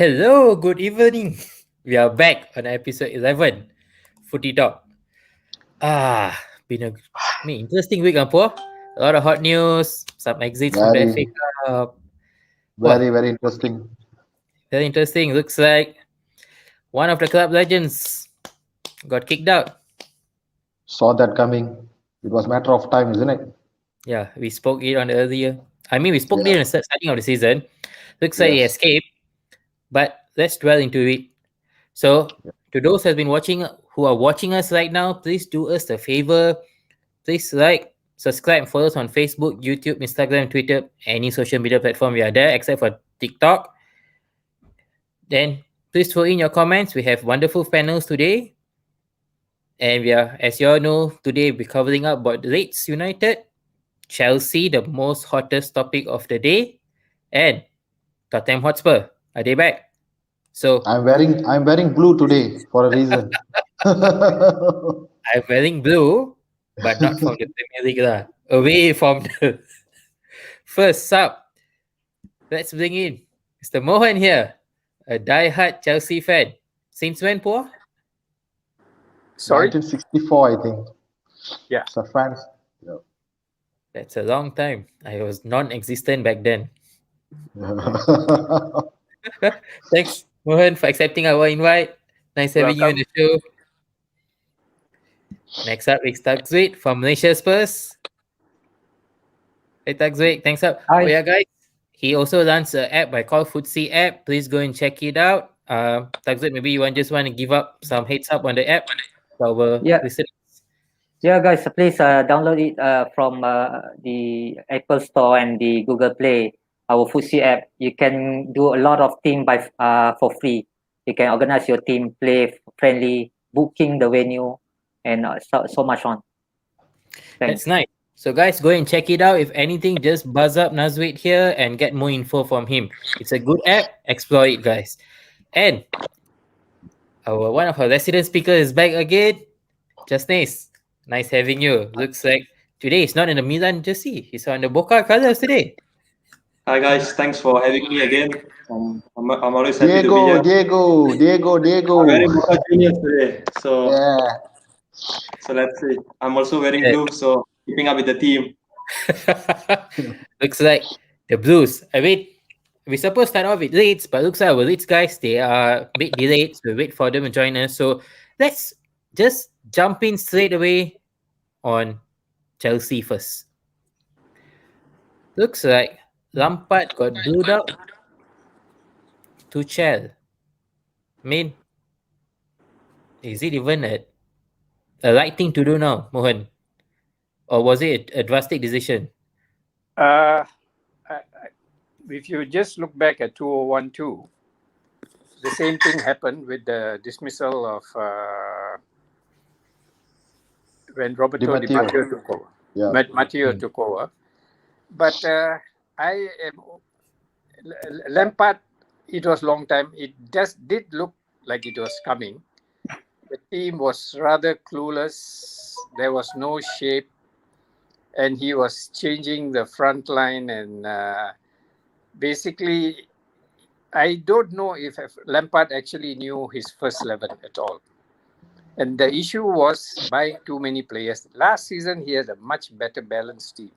Hello, good evening. We are back on episode 11, Footy Talk. Ah, been a interesting week, Ampo. A lot of hot news, some exits from the FA Very, Cup. Wow, very interesting. very interesting. Looks like one of the club legends got kicked out. Saw that coming. It was matter of time, isn't it? Yeah, we spoke it on the earlier. We spoke it Yeah. in the starting of the season. Looks like he Yes. escaped, but let's dwell into it. So, to those who have been watching, who are watching us right now, please do us a favor. Please like, subscribe, and follow us on Facebook, YouTube, Instagram, Twitter, any social media platform we are there except for TikTok. Then please throw in your comments. We have wonderful panels today. And we are, as you all know, today we're covering up about Leeds United, Chelsea, the most hottest topic of the day, and Tottenham Hotspur. Are they back? So I'm wearing blue today for a reason. I'm wearing blue, but not from the Premier League lah. Away from the first sub. Let's bring in Mr. Mohan here, a die-hard Chelsea fan. Since when, Po? Sorry? 1964, I think. Yeah. So fans. Yeah. That's a long time. I was non-existent back then. Thanks, Mohan, for accepting our invite. Nice having you on the show. Next up is Takzwit from Malaysia Spurs. Hey, Takzwit, thanks up. Hi. Oh yeah, guys. He also runs an app by called Footsie app. Please go and check it out. Takzwit, maybe you just want to give up some heads up on the app for our Yeah. listeners. Yeah, guys, please download it from the Apple Store and the Google Play. Our Footsie app. You can do a lot of things for free. You can organize your team, play friendly, booking the venue, and so much on. Thanks. That's nice. So guys, go and check it out. If anything, just buzz up Nazwit here and get more info from him. It's a good app. Explore it, guys. And one of our resident speakers is back again. Just nice. Nice having you. Looks like today he's not in the Milan jersey. He's on the Boca colors today. Hi guys, thanks for having me again. I'm always happy to be here. Diego. I'm wearing Boca Juniors today, so Yeah. let's see. I'm also wearing blue, so keeping up with the team. Looks like the Blues. We're supposed to start off with Leeds, but looks like our Leeds guys, they are a bit delayed. So we wait for them to join us. So let's just jump in straight away on Chelsea first. Looks like Lampard got booed out. Tuchel. Is it even a right thing to do now, Mohan? Or was it a drastic decision? If you just look back at 2012, the same thing happened with the dismissal of when Roberto Di Matteo took over. Yeah. Matteo took over. But Lampard, it was long time. It just did look like it was coming. The team was rather clueless. There was no shape. And he was changing the front line. And basically, I don't know if Lampard actually knew his first 11 at all. And the issue was buying too many players. Last season, he had a much better balanced team.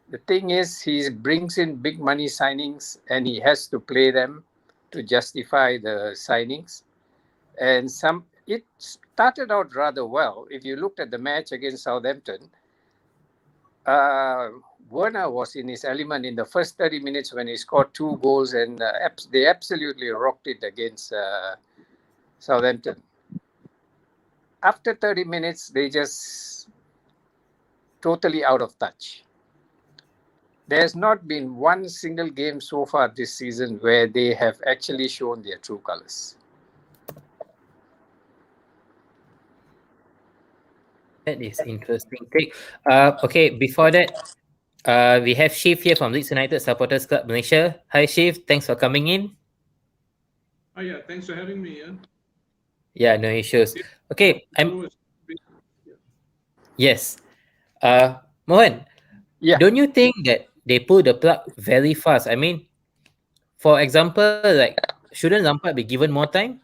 The thing is, he brings in big money signings and he has to play them to justify the signings. And it started out rather well. If you looked at the match against Southampton, Werner was in his element in the first 30 minutes when he scored 2 goals, and they absolutely rocked it against Southampton. After 30 minutes, they just totally out of touch. There's not been one single game so far this season where they have actually shown their true colors. That is interesting take. Okay, before that, we have Shiv here from Leeds United Supporters Club Malaysia. Hi Shiv, thanks for coming in. Oh yeah, thanks for having me, Ian. Yeah, no issues. Okay, yes. Mohan, don't you think that they pulled the plug very fast? For example, like shouldn't Lampard be given more time?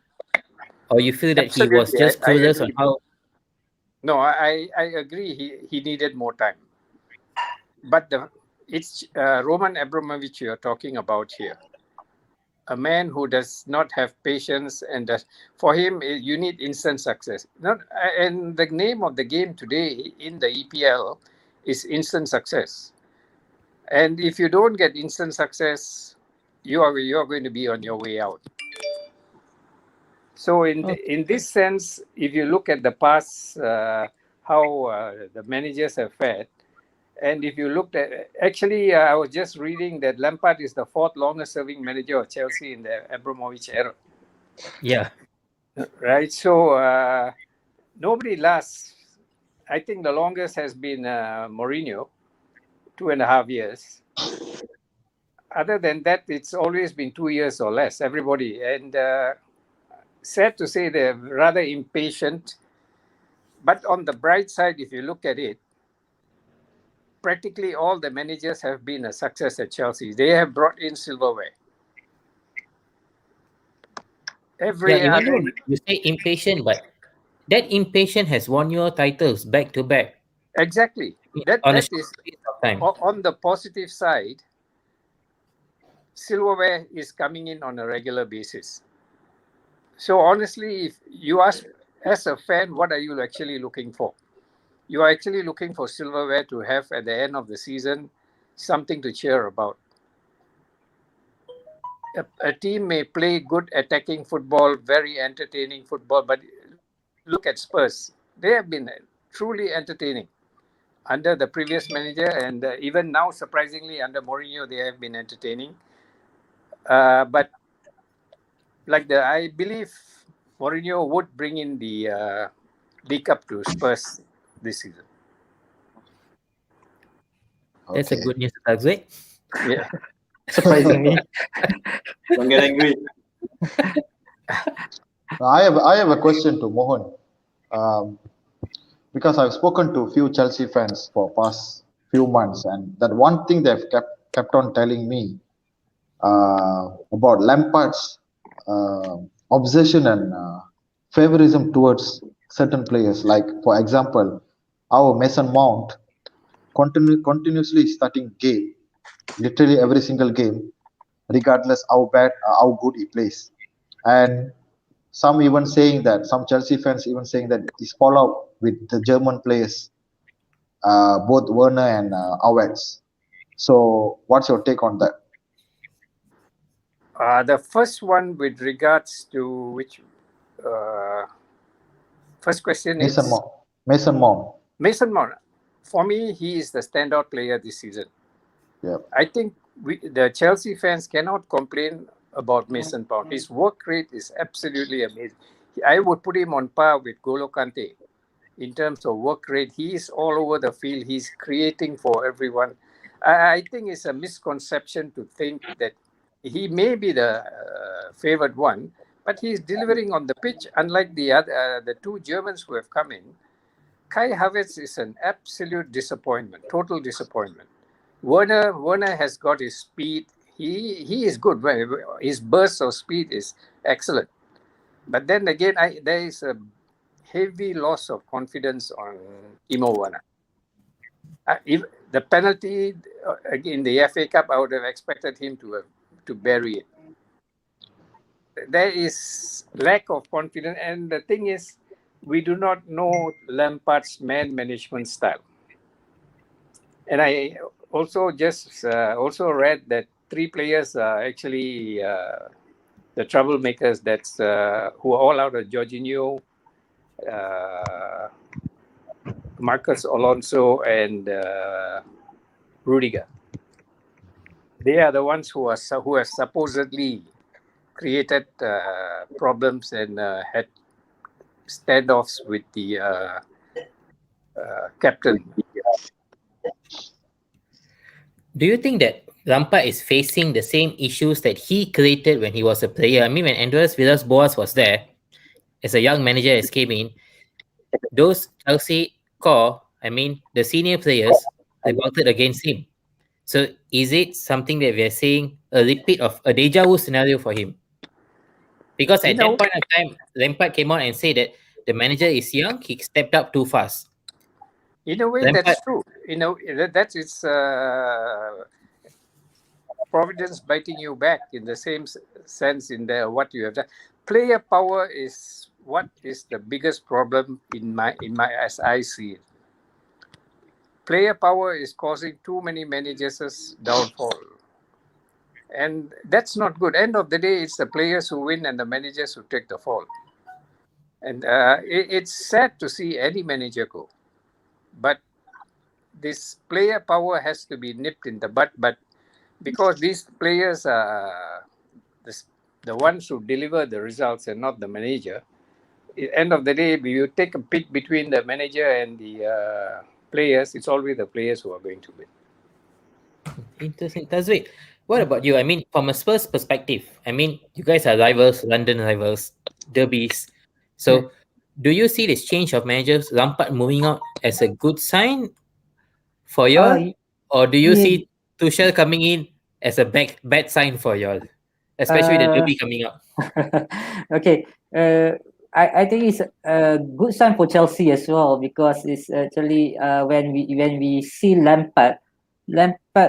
Or you feel that he was Absolutely, just I clueless on agree. how? No, I agree. He needed more time. But it's Roman Abramovich you're talking about here. A man who does not have patience, and for him, you need instant success. And the name of the game today in the EPL is instant success. And if you don't get instant success, you are going to be on your way out. So in this sense, if you look at the past, how the managers have fared, and if you looked at, actually, I was just reading that Lampard is the fourth longest serving manager of Chelsea in the Abramovich era. Yeah. Right. So nobody lasts. I think the longest has been Mourinho, 2.5 years. Other than that, it's always been 2 years or less, everybody. And sad to say, they're rather impatient. But on the bright side, if you look at it, practically all the managers have been a success at Chelsea. They have brought in silverware. Yeah, Every even though other, you say impatient, but that impatience has won your titles back to back exactly. on a That short is period of time. on the positive side. Silverware is coming in on a regular basis. So honestly, if you ask as a fan, what are you actually looking for? You are actually looking for silverware to have at the end of the season, something to cheer about. A team may play good attacking football, very entertaining football, but look at Spurs. They have been truly entertaining under the previous manager, and even now, surprisingly, under Mourinho, they have been entertaining. But I believe Mourinho would bring in the League Cup to Spurs this season. That's a Okay. good news, Tagzwe. Yeah. Surprisingly. Don't get angry. I have a question to Mohan. Because I've spoken to few Chelsea fans for past few months, and that one thing they've kept on telling me about Lampard's obsession and favorism towards certain players. Like for example, our Mason Mount continuously starting game, literally every single game, regardless how good he plays, and some Chelsea fans even saying that he's fall out with the German players, both Werner and Havertz. So, what's your take on that? The first one with regards to which first question Mason is Mount. Mason Mount. Mason Mount. For me, he is the standout player this season. Yeah. I think the Chelsea fans cannot complain about Mason Mount. His work rate is absolutely amazing. I would put him on par with Golo Kante in terms of work rate. He is all over the field. He's creating for everyone. I think it's a misconception to think that he may be the favored one, but he's delivering on the pitch. Unlike the two Germans who have come in, Kai Havertz is an absolute disappointment, total disappointment. Werner has got his speed. He is good. His burst of speed is excellent. But then again, there is a heavy loss of confidence on Timo Werner. If the penalty in the FA Cup, I would have expected him to bury it. There is lack of confidence, and the thing is, we do not know Lampard's man management style. And I also also read that 3 players are actually the troublemakers. That's who are all out of Jorginho, Marcus Alonso, and Rudiger. They are the ones who have supposedly created problems and had standoffs with the captain. Do you think that Lampard is facing the same issues that he created when he was a player? I mean, when Andreas Villas-Boas was there as a young manager as came in, those Chelsea core, I mean, the senior players revolted against him. So is it something that we are seeing a repeat of a deja vu scenario for him? Because You at that know, point of time, Lampard came out and said that the manager is young, he stepped up too fast. in a way, Lampard, that's true. You know, that's its providence biting you back in the same sense in the what you have done. Player power is what is the biggest problem in my as I see it. Player power is causing too many managers' downfall. And that's not good. End of the day, it's the players who win and the managers who take the fall. And it's sad to see any manager go. But this player power has to be nipped in the bud. But because these players are the ones who deliver the results and not the manager, at the end of the day, if you take a pick between the manager and the players, it's always the players who are going to win. interesting. Tazweed, what about you? I mean, from a Spurs perspective, I mean, you guys are rivals, London rivals, derbies. So, do you see this change of managers, Lampard moving out, as a good sign for Uh, y'all, or do you yeah, see Tuchel coming in as a bad sign for y'all, especially with the uh, derby coming up? okay. I think it's a good sign for Chelsea as well because it's actually when we see Lampard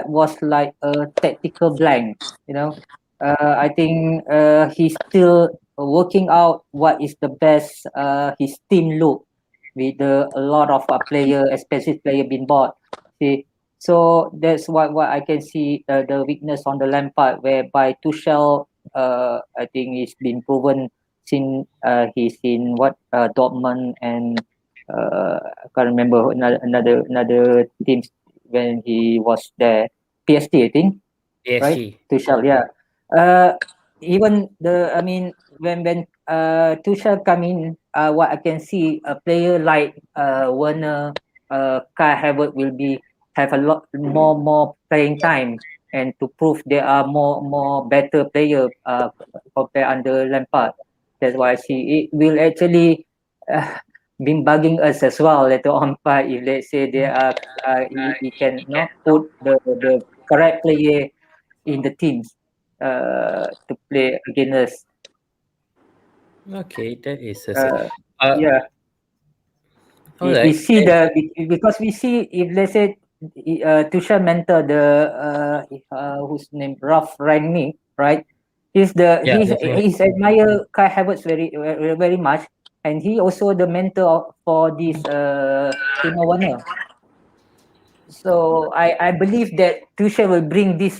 was like a tactical blank. You know, I think he's still working out what is the best his team look with a lot of player, especially player being bought. See, so that's what I can see the weakness on the Lampard, whereby Tuchel I think it's been proven since he's in Dortmund and I can't remember another teams when he was there. PSG, I think, right? PSG. Tuchel, yeah. Uh, Even I mean, when Tuchel come in, what I can see, a player like Werner, Kai Havertz will have a lot more playing time, and to prove they are more better player compared under Lampard. That's why I see it will actually uh, been bugging us as well later on. But if let's say they are, he can put the correct player in the teams to play against us. Okay, that is a Uh, uh, yeah, all we right. see because we see if let's say Tuchel mentor the whose name Ralph Rangnick, right? Yeah, definitely. He's admire Kai Havertz very much, and he also the mentor for this Timo Werner. So I believe that Tuchel will bring this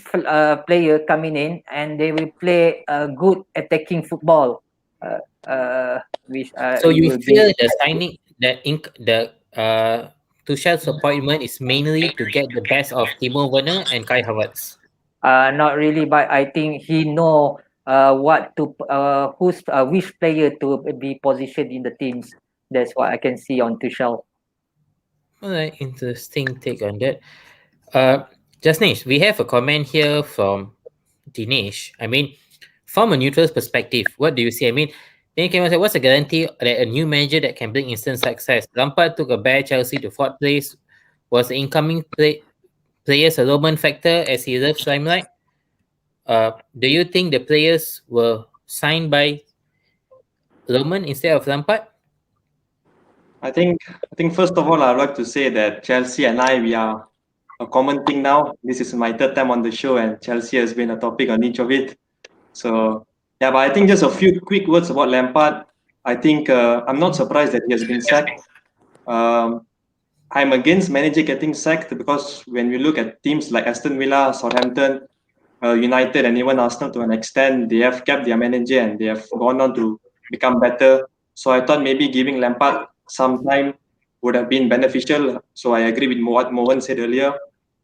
player coming in, and they will play a good attacking football, which So it you will be feel the signing, the Tuchel's appointment is mainly to get the best of Timo Werner and Kai Havertz. not really, but I think he know what to which player to be positioned in the teams. That's what I can see on Tuchel. All right, interesting take on that. Uh, Jasnesh, we have a comment here from Dinesh. I mean, from a neutral perspective, what do you see? I mean, then came and said, what's the guarantee that a new manager that can bring instant success? Lampard took a bad Chelsea to fourth place. Was the incoming players a Roman factor as he reserves limelight? Do you think the players were signed by Roman instead of Lampard? I think first of all, I'd like to say that Chelsea and I, we are a common thing now. This is my third time on the show, and Chelsea has been a topic on each of it. So yeah, but I think just a few quick words about Lampard. I think I'm not surprised that he has been sacked. Um, I'm against manager getting sacked because when we look at teams like Aston Villa, Southampton, United, and even Arsenal to an extent, they have kept their manager and they have gone on to become better. So I thought maybe giving Lampard some time would have been beneficial. So I agree with what Mohan said earlier.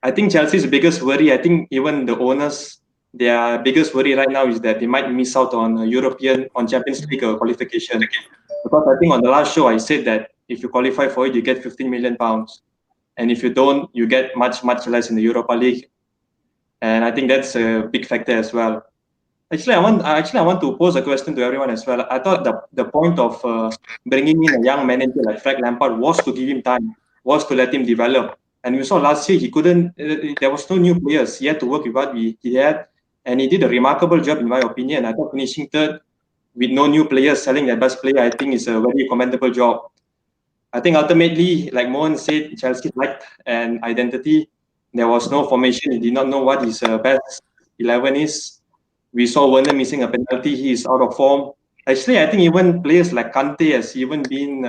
I think Chelsea's biggest worry, I think even the owners, their biggest worry right now is that they might miss out on on Champions League qualification. Because I think on the last show I said that if you qualify for it, you get 15 million pounds, and if you don't, you get much less in the Europa League. And I think that's a big factor as well. Actually, I want to pose a question to everyone as well. I thought the point of bringing in a young manager like Frank Lampard was to give him time, was to let him develop. And we saw last year he couldn't. There was no new players. He had to work with what he had, and he did a remarkable job in my opinion. I thought finishing third with no new players selling their best player, I think is a very commendable job. I think ultimately, like Mohan said, Chelsea lacked an identity. There was no formation. He did not know what his best 11 is. We saw Werner missing a penalty. He is out of form. Actually, I think even players like Kante has even been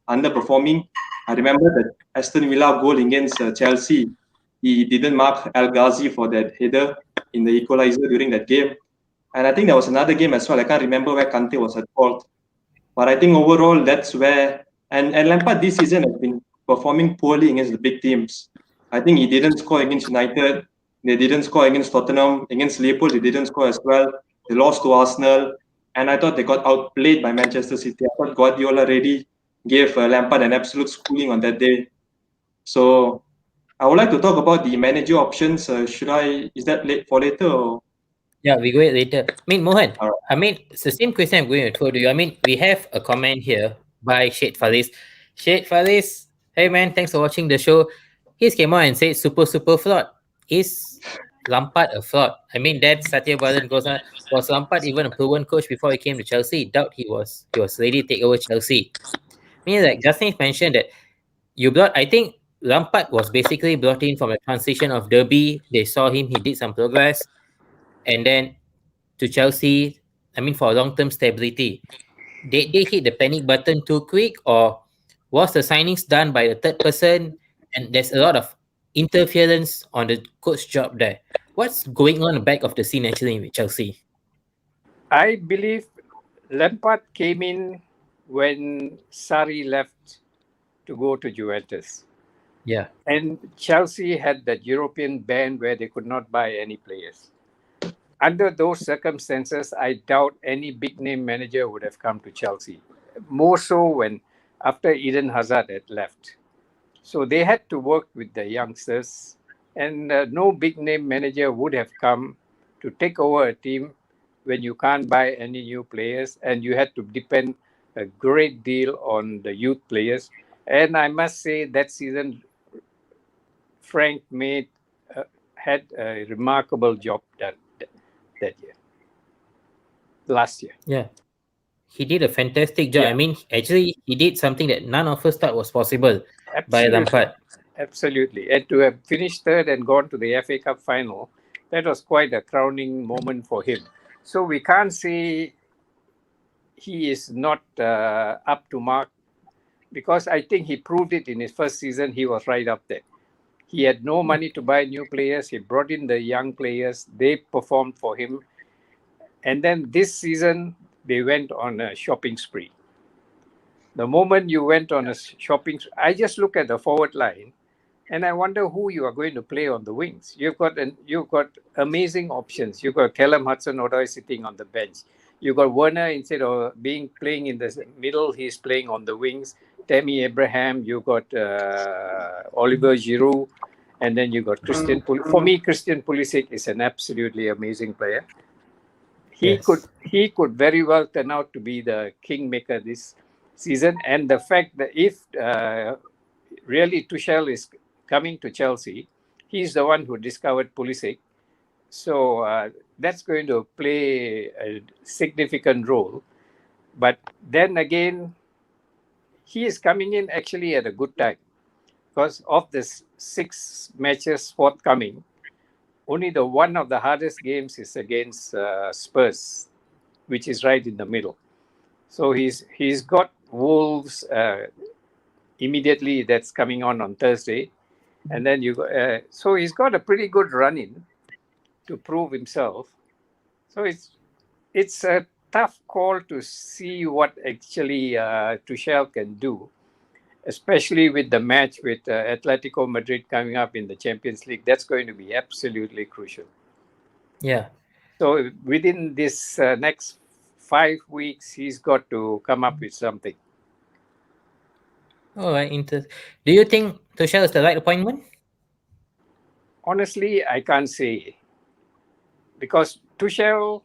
underperforming. I remember the Aston Villa goal against Chelsea. He didn't mark El Ghazi for that header in the equalizer during that game. And I think there was another game as well. I can't remember where Kante was at fault. But I think overall, that's where and Lampard this season has been performing poorly against the big teams. I think he didn't score against United. They didn't score against Tottenham. Against Liverpool, they didn't score as well. They lost to Arsenal. And I thought they got outplayed by Manchester City. I thought Guardiola already gave Lampard an absolute schooling on that day. So I would like to talk about the manager options. Is that late for later? Or? Yeah, we go it later. I mean, Mohan, All right. I mean, it's the same question I'm going to throw to you. I mean, we have a comment here by Sheikh Faris. Sheikh Faris, hey man, thanks for watching the show. He came out and said super fraud. Is Lampard a fraud? I mean, that Satya Baran goes on. Was Lampard even a proven coach before he came to Chelsea? Doubt he was. He was ready to take over Chelsea. I mean, like Justin mentioned that I think Lampard was basically brought in from a transition of Derby. They saw him, he did some progress. And then to Chelsea, I mean, for long-term stability. Did they hit the panic button too quick, or was the signings done by the third person? And there's a lot of interference on the coach job there. What's going on the back of the scene actually with Chelsea? I believe Lampard came in when Sarri left to go to Juventus. Yeah. And Chelsea had that European ban where they could not buy any players. Under those circumstances, I doubt any big name manager would have come to Chelsea. More so when after Eden Hazard had left. So they had to work with the youngsters, and no big name manager would have come to take over a team when you can't buy any new players and you had to depend a great deal on the youth players. And I must say that season, Frank had a remarkable job that year, last year. Yeah. He did a fantastic job. Yeah. I mean, actually, he did something that none of us thought was possible by Lampard. Absolutely. And to have finished third and gone to the FA Cup final, that was quite a crowning moment for him. So we can't say he is not up to mark, because I think he proved it in his first season. He was right up there. He had no money to buy new players. He brought in the young players. They performed for him. And then this season, they went on a shopping spree. The moment you went on a shopping, I just look at the forward line, and I wonder who you are going to play on the wings. You've got amazing options. You've got Callum Hudson-Odoi sitting on the bench. You've got Werner, instead of playing in the middle, he's playing on the wings. Tammy Abraham. You've got Oliver Giroud, and then you've got Christian Pulisic. For me, Christian Pulisic is an absolutely amazing player. He could very well turn out to be the kingmaker this season. And the fact that if really Tuchel is coming to Chelsea, he's the one who discovered Pulisic. So that's going to play a significant role. But then again, he is coming in actually at a good time, because of the 6 matches forthcoming, only the one of the hardest games is against Spurs, which is right in the middle. So he's got Wolves immediately, that's coming on Thursday, and then so he's got a pretty good run in to prove himself. So it's a tough call to see what actually Tuchel can do, especially with the match with Atletico Madrid coming up in the Champions League. That's going to be absolutely crucial. Yeah. So within this next 5 weeks, he's got to come up with something. All right. Do you think Tuchel is the right appointment? Honestly, I can't say, because Tuchel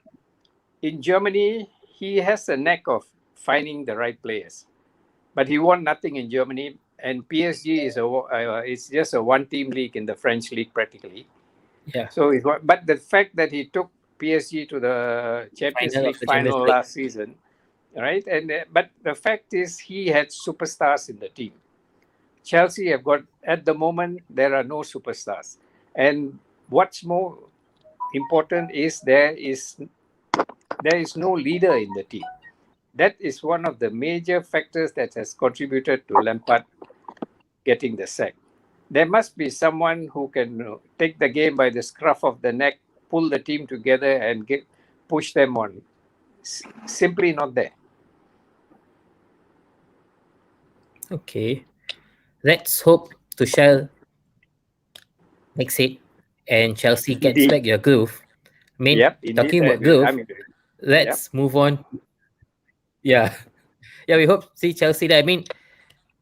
in Germany, he has a knack of finding the right players, but he won nothing in Germany, and PSG is it's just a one-team league in the French league practically. Yeah. So but the fact that he took PSG to the Champions League final last season right? And but the fact is, he had superstars in the team. Chelsea have got, at the moment, there are no superstars, and what's more important is there is no leader in the team. That is one of the major factors that has contributed to Lampard getting the sack. There must be someone who can take the game by the scruff of the neck, pull the team together, and push them on. Simply not there. Okay. Let's hope Tuchel makes it and Chelsea gets Indeed. back your groove. I mean, Yep. Indeed. talking about groove, Yep. let's move on. Yeah. Yeah, we hope to see Chelsea there. I mean,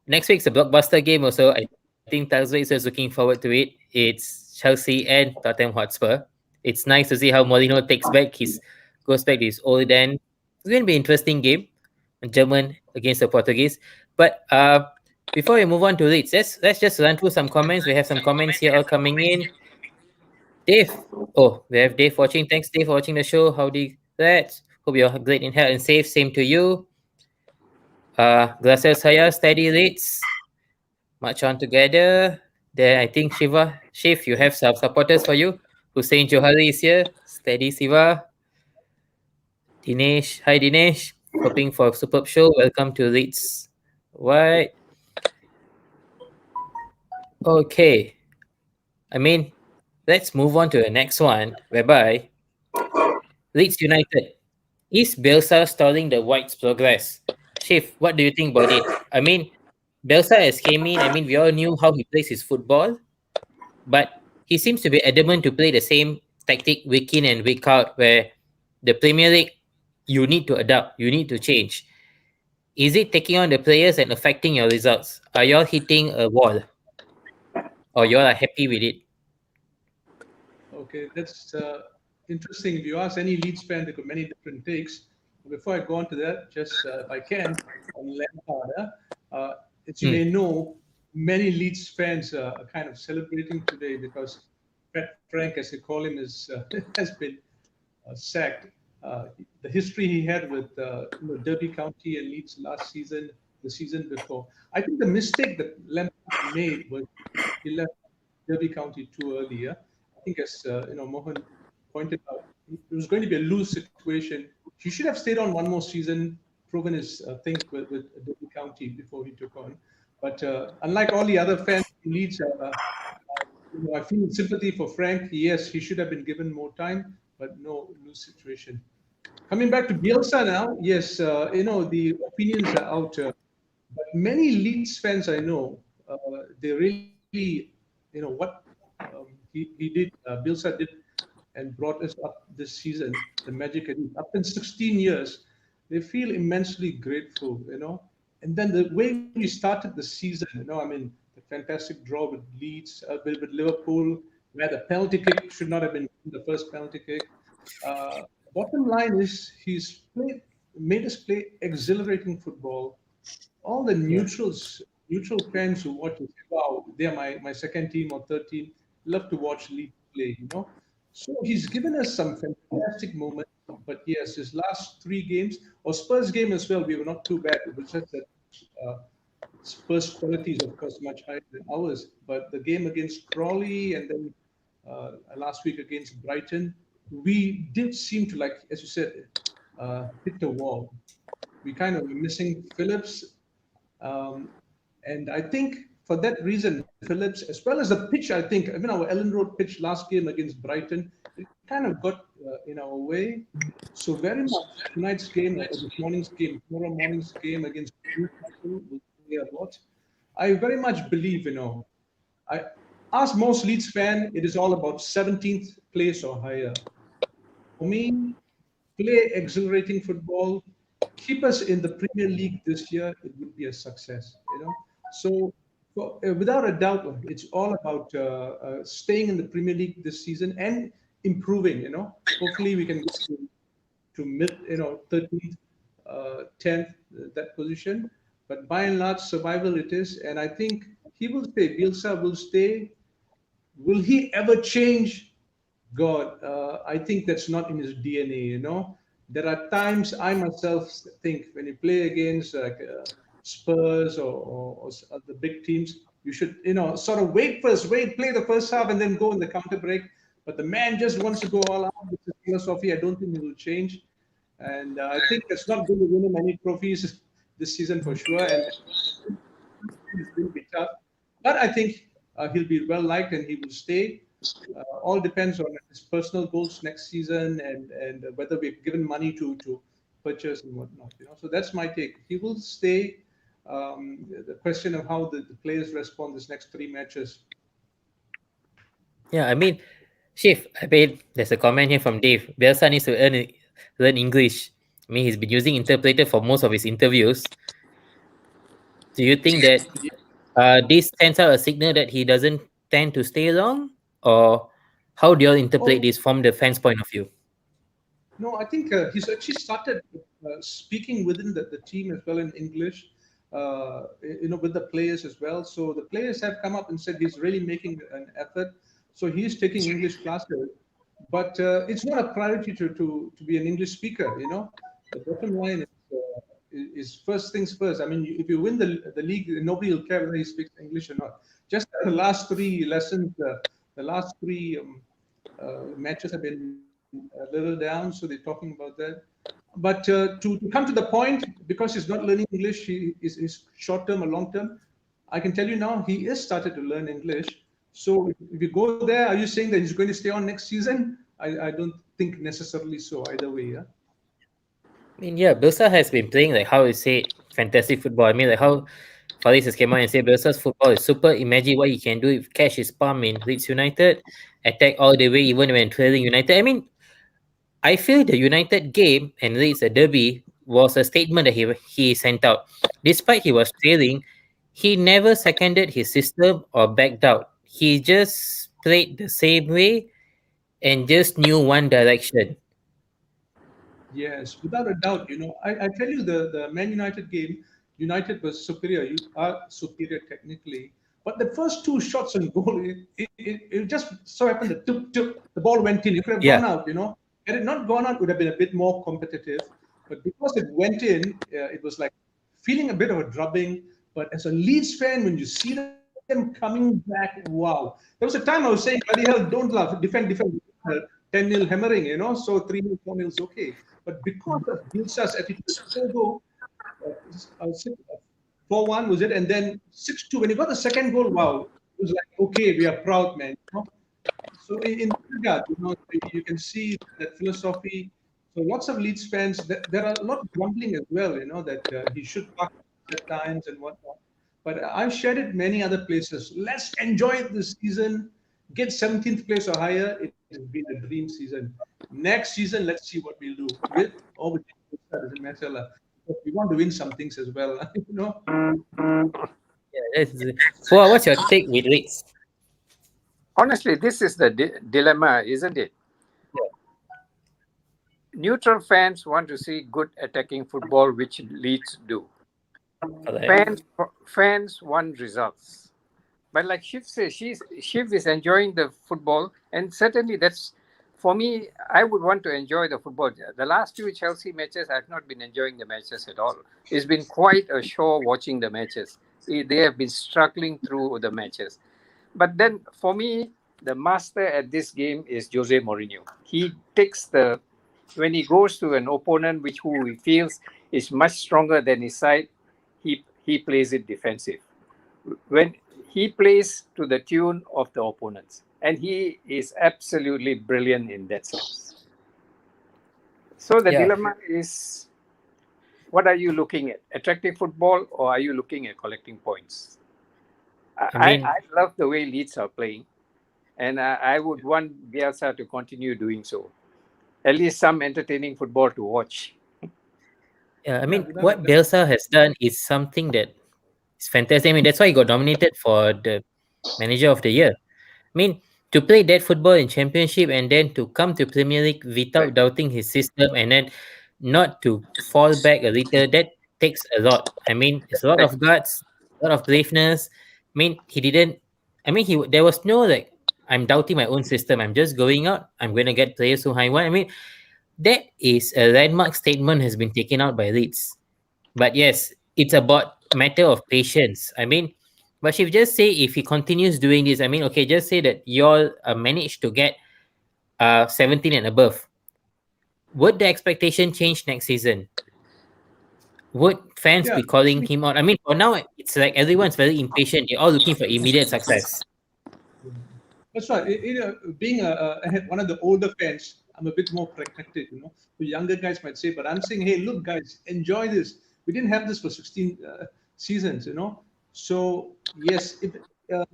next week's a blockbuster game also. I think Talsvix is looking forward to it. It's Chelsea and Tottenham Hotspur. It's nice to see how Mourinho takes back his goes back to his old end. It's going to be an interesting game. German against the Portuguese. But before we move on to Leeds, let's just run through some comments. We have some comments here all coming in. Dave. Oh, we have Dave watching. Thanks, Dave, for watching the show. Howdy, that. Hope you're great in health and safe. Same to you. Gracias saya, steady Leeds. March on together. Then I think Shiv, you have some supporters for you. Hussein Johari is here. Steady Siva. Dinesh. Hi Dinesh. Hoping for a superb show. Welcome to Leeds. Right. Okay. I mean, let's move on to the next one, whereby Leeds United. Is Bielsa stalling the Whites' progress? Shiv, what do you think about it? I mean, Bielsa has came in. I mean, we all knew how he plays his football, but he seems to be adamant to play the same tactic week in and week out, where the Premier League, you need to adapt, you need to change. Is it taking on the players and affecting your results? Are you all hitting a wall? Or you all are happy with it? Okay, that's interesting. If you ask any Leeds fan, they've got many different takes. Before I go on to that, just if I can, on Lampard, as you may know, many Leeds fans are kind of celebrating today because Fred Frank, as they call him, has been sacked. The history he had with Derby County and Leeds last season, the season before. I think the mistake that Lampard made was he left Derby County too early. Yeah? I think, as Mohan pointed out, it was going to be a lose situation. He should have stayed on one more season, proven his thing with Derby County before he took on. But unlike all the other fans in Leeds, I feel sympathy for Frank. Yes, he should have been given more time, but no lose situation. Coming back to Bielsa now, yes, the opinions are out. But many Leeds fans I know, they really, what he did, Bielsa did, and brought us up this season, the Magic Elite. Up in 16 years, they feel immensely grateful, And then the way we started the season, I mean, the fantastic draw with Leeds, with Liverpool, where the penalty kick should not have been the first penalty kick. Bottom line is made us play exhilarating football. All the neutral fans who watch it, wow, they're my second team or third team. Love to watch Leeds play, So he's given us some fantastic moments. But yes, his last 3 games, or Spurs game as well, we were not too bad. It was just that Spurs quality is, of course, much higher than ours. But the game against Crawley and then last week against Brighton, we did seem to, like, as you said, hit the wall. We kind of were missing Phillips. And I think for that reason, Phillips, as well as the pitch, I think, even our Ellen Road pitch last game against Brighton, it kind of got in our way. So very much tonight's game, or this morning's game, tomorrow morning's game against Newcastle will play a lot. I very much believe, I ask most Leeds fan, it is all about 17th place or higher. For me, play exhilarating football, keep us in the Premier League this year, it would be a success, So without a doubt, it's all about staying in the Premier League this season and improving, Hopefully we can get to mid, 13th, 10th, that position. But by and large, survival it is. And I think he will stay. Bielsa will stay. Will he ever change? God, I think that's not in his DNA, There are times I myself think when you play against Spurs or the big teams, you should, sort of wait first, play the first half, and then go in the counter break. But the man just wants to go all out with his philosophy. I don't think he will change, and I think it's not going to win him any trophies this season for sure. And it's going to be tough, but I think he'll be well liked and he will stay. All depends on his personal goals next season and whether we're given money to purchase and whatnot. So that's my take. He will stay. The question of how the players respond this next three matches. Yeah, I mean, Shiv, I mean, there's a comment here from Dave. Bielsa needs to learn English. I mean, he's been using interpreter for most of his interviews. Do you think that this sends out a signal that he doesn't tend to stay long? Or how do you all interpret Oh this from the fans' point of view? no, I think he's actually started speaking within the team as well in English. With the players as well. So the players have come up and said he's really making an effort. So he's taking English classes, but it's not a priority to be an English speaker. The bottom line is first things first. I mean, if you win the league, nobody will care whether he speaks English or not. Just the last three lessons, the last three matches have been a little down, so they're talking about that. But to come to the point, because he's not learning English, he is short term or long term. I can tell you now, he is started to learn English. So if you go there, are you saying that he's going to stay on next season? I don't think necessarily so either way. Yeah. I mean, yeah, Bielsa has been playing like how you say fantastic football. I mean, like how Faris has came out and said Bielsa's football is super. Imagine what he can do if catch his palm in Leeds United, attack all the way even when trailing United. I mean, I feel the United game and Leeds a derby was a statement that he sent out. Despite he was trailing, he never seconded his system or backed out. He just played the same way and just knew one direction. Yes, without a doubt. I tell you, the Man United game, United was superior. You are superior technically, but the first two shots on goal, it just so happened that the ball went in. It could have Yeah. gone out. Had it not gone out, it would have been a bit more competitive. But because it went in, it was like feeling a bit of a drubbing. But as a Leeds fan, when you see them coming back, wow! There was a time I was saying, "Bloody hell, don't laugh, defend." 10-0 hammering, so 3-0, 4-0 is okay. But because of Bielsa's attitude, go 4-1 was it, and then 6-2. When he got the second goal, wow, it was like, okay, we are proud, man. So in that regard, you can see that philosophy. So lots of Leeds fans, there are a lot of grumbling as well, that he should park at times and whatnot. But I've shared it many other places. Let's enjoy this season, get 17th place or higher. It has been a dream season. Next season, let's see what we'll do with or with doesn't matter. But we want to win some things as well. Yeah, so what's your take with Leeds? Honestly, this is the dilemma, isn't it? Neutral fans want to see good attacking football, which Leeds do. Fans want results. But like Shiv says, Shiv is enjoying the football, and certainly that's, for me, I would want to enjoy the football. The last few Chelsea matches, I've not been enjoying the matches at all. It's been quite a chore watching the matches. They have been struggling through the matches. But then, for me, the master at this game is Jose Mourinho. He takes when he goes to an opponent who he feels is much stronger than his side, he plays it defensive. When he plays to the tune of the opponents, and he is absolutely brilliant in that sense. So the dilemma is, what are you looking at? Attractive football, or are you looking at collecting points? I love the way Leeds are playing, and I would want Bielsa to continue doing so. At least some entertaining football to watch. Yeah, I mean, what Bielsa has done is something that is fantastic. I mean, that's why he got nominated for the Manager of the Year. I mean, to play that football in Championship and then to come to Premier League without doubting his system and then not to fall back a little, that takes a lot. I mean, it's a lot of guts, a lot of braveness. I mean, there was no like, I'm doubting my own system. I'm just going out. I'm going to get players who I want. I mean, That is a landmark statement has been taken out by Leeds. But yes, it's about matter of patience. I mean, but if just say if he continues doing this, I mean, okay, just say that you all managed to get 17 and above. Would the expectation change next season? Would fans Yeah, be calling see, him out? I mean, for now, it's like everyone's very impatient. They're all looking for immediate success. that's right. Being one of the older fans, I'm a bit more pragmatic. The younger guys might say, but I'm saying, hey, look, guys, enjoy this. We didn't have this for 16 seasons. So yes, uh,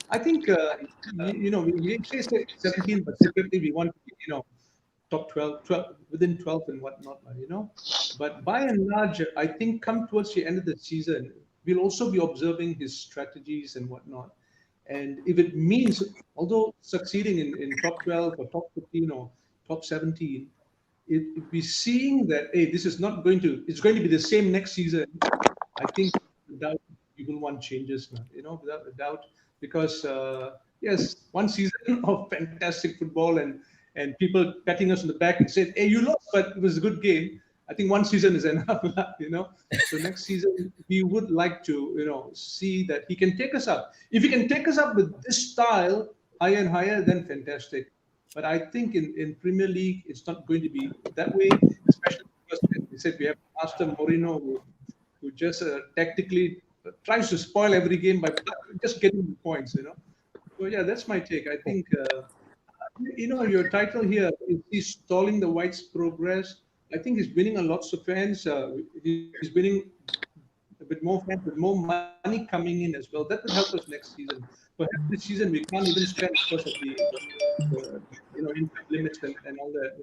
I think we say 17, but secretly we want to be, top 12 within 12 and whatnot. But by and large, I think come towards the end of the season, we'll also be observing his strategies and whatnot. And if it means, although succeeding in top 12 or top 15 or top 17, if we're seeing that, hey, this is not going to, it's going to be the same next season, I think without you will want changes, man, without a doubt, because yes, one season of fantastic football and people patting us on the back and said, "Hey, you lost, but it was a good game." I think one season is enough. So next season we would like to, see that he can take us up. If he can take us up with this style higher and higher, then fantastic. But I think in Premier League it's not going to be that way, especially because, as we said, we have Master Mourinho who just tactically tries to spoil every game by just getting the points. So yeah, that's my take. I think your title here is he's stalling the Whites' progress. I think he's winning a lots of fans. He's winning a bit more fans with more money coming in as well. That would help us next season. Perhaps this season we can't even spend because of the income limits and all that.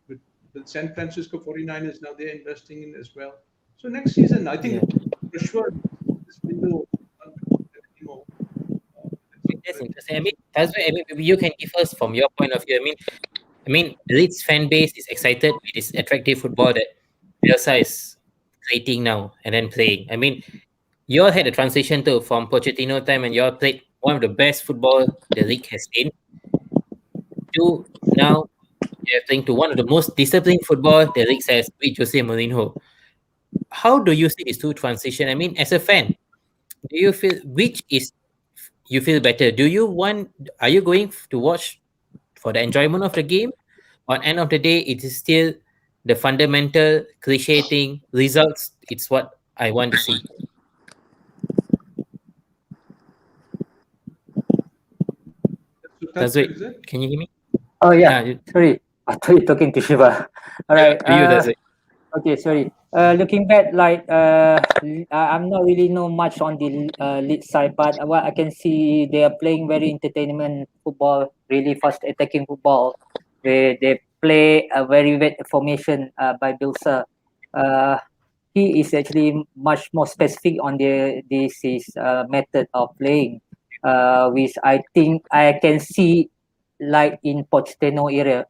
But with San Francisco 49ers now they're investing in as well. So next season, I think for sure this window is not anymore. That's interesting. I mean, Tazwe, I mean, maybe you can give us from your point of view. I mean, Leeds fan base is excited with this attractive football that Bielsa is creating now and then playing. I mean, you all had a transition to from Pochettino time, and you all played one of the best football the league has seen. To now, you're playing to one of the most disciplined football the league has with Jose Mourinho. How do you see these two transition? I mean, as a fan, do you feel which is you feel better? Do you want? Are you going to watch for the enjoyment of the game? On end of the day, it is still the fundamental cliche thing. Results. It's what I want to see. That's That's it. it, is it? Can you hear me? Oh yeah, Yeah, sorry. I thought you're talking to Shiva. All yeah, right. to you, that's it. Okay, sorry. Looking back, like I'm not really know much on the lead side, but what I can see, they are playing very entertainment football, really fast attacking football. They play a very wet formation by Bielsa. Uh, he is actually much more specific on this his method of playing, which I think I can see like in Pochettino era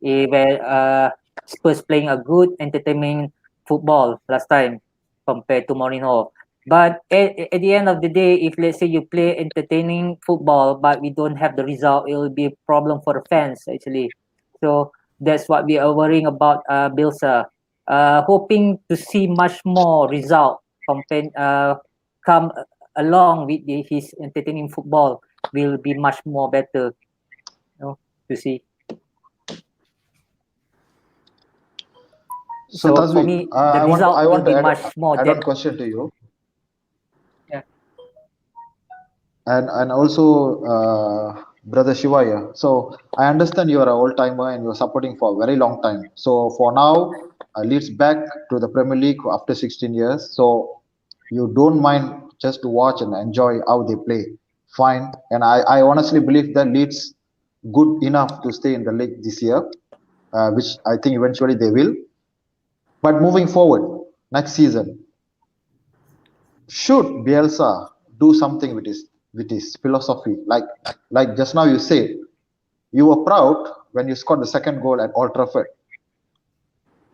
where Spurs playing a good entertaining football last time compared to Mourinho. But at the end of the day, if let's say you play entertaining football but we don't have the result, it will be a problem for the fans actually. So that's what we are worrying about Bielsa. Hoping to see much more result come along with his entertaining football will be much more better, to see. So So for Tazwin, me, the I result will want to be much more add on depth. question to you, Yeah. and also brother Shivaya. So I understand you are an old timer and you're supporting for a very long time. So for now, Leeds back to the Premier League after 16 years. So you don't mind just to watch and enjoy how they play. Fine, and I honestly believe that Leeds good enough to stay in the league this year, which I think eventually they will. But moving forward, next season, should Bielsa do something with his philosophy? Like just now you said, you were proud when you scored the second goal at Old Trafford.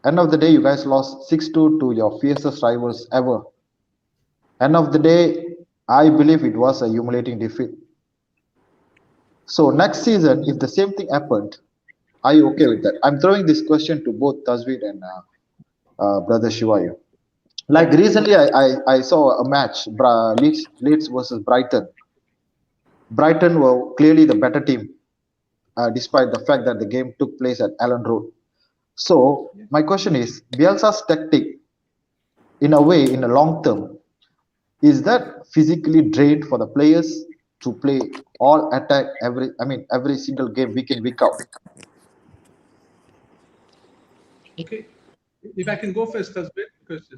End of the day, you guys lost 6-2 to your fiercest rivals ever. End of the day, I believe it was a humiliating defeat. So next season, if the same thing happened, Are you okay with that? I'm throwing this question to both Tazveed and brother Shivayu. Like recently, I saw a match, Leeds versus Brighton. Brighton were clearly the better team, despite the fact that the game took place at Allen Road. So my question is, Bielsa's tactic, in a way, in the long term, is that physically drained for the players to play all attack every single game week in week out? Okay, if I can go first, Tasbih, because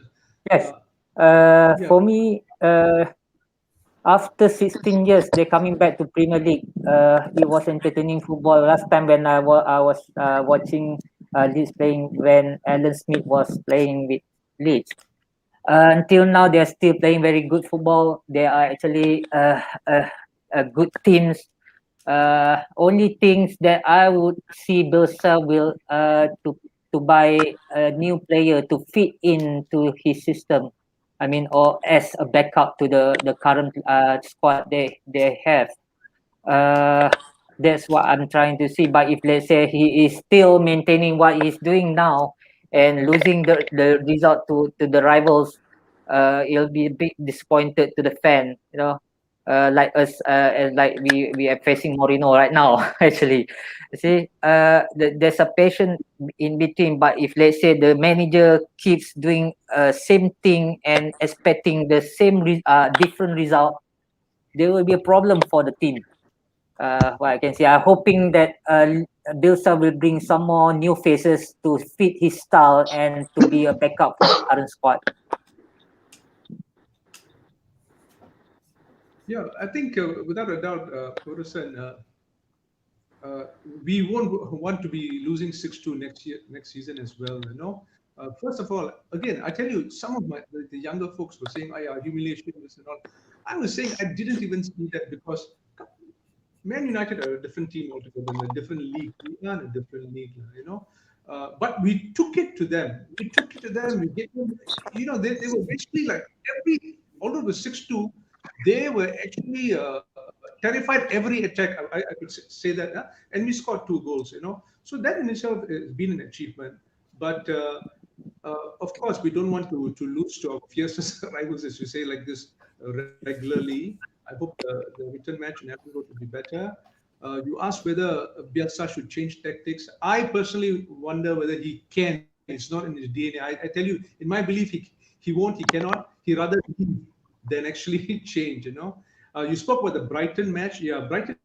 Yes. yeah, For me, after 16 years, they're coming back to Premier League. It was entertaining football. Last time when I was watching Leeds playing when Alan Smith was playing with Leeds. Until now, they're still playing very good football. They are actually good teams. Only things that I would see Bielsa will to buy a new player to fit into his system. I mean, or as a backup to the current squad they have. Uh, that's what I'm trying to see. But if let's say he is still maintaining what he's doing now and losing the result to the rivals, it'll be a bit disappointed to the fan, you know. Like us, like we are facing Moreno right now. Actually, you see, there's a patient in between. But if let's say the manager keeps doing same thing and expecting the same different result, there will be a problem for the team. What I can say. I'm hoping that Bielsa will bring some more new faces to fit his style and to be a backup for the current squad. yeah, I think without a doubt, Horasan, we won't want to be losing 6-2 next season as well. You know, first of all, again, I tell you, some of the younger folks were saying, "I humiliation this and all." I was saying I didn't even see that because Man United are a different team altogether, in a different league. We are in a different league, you know. But we took it to them. We took it to them. We gave them, you know, they were basically like although it was 6-2, they were actually terrified every attack. I could say that. And we scored 2 goals, you know. So that in itself has been an achievement. But of course, we don't want to lose to our fiercest rivals, as you say, like this regularly. I hope the return match in Abbey Road will be better. You asked whether Bielsa should change tactics. I personally wonder whether he can. It's not in his DNA. I tell you, in my belief, he won't, he cannot. He rather leave than actually change, you know. You spoke about the Brighton match. Yeah, Brighton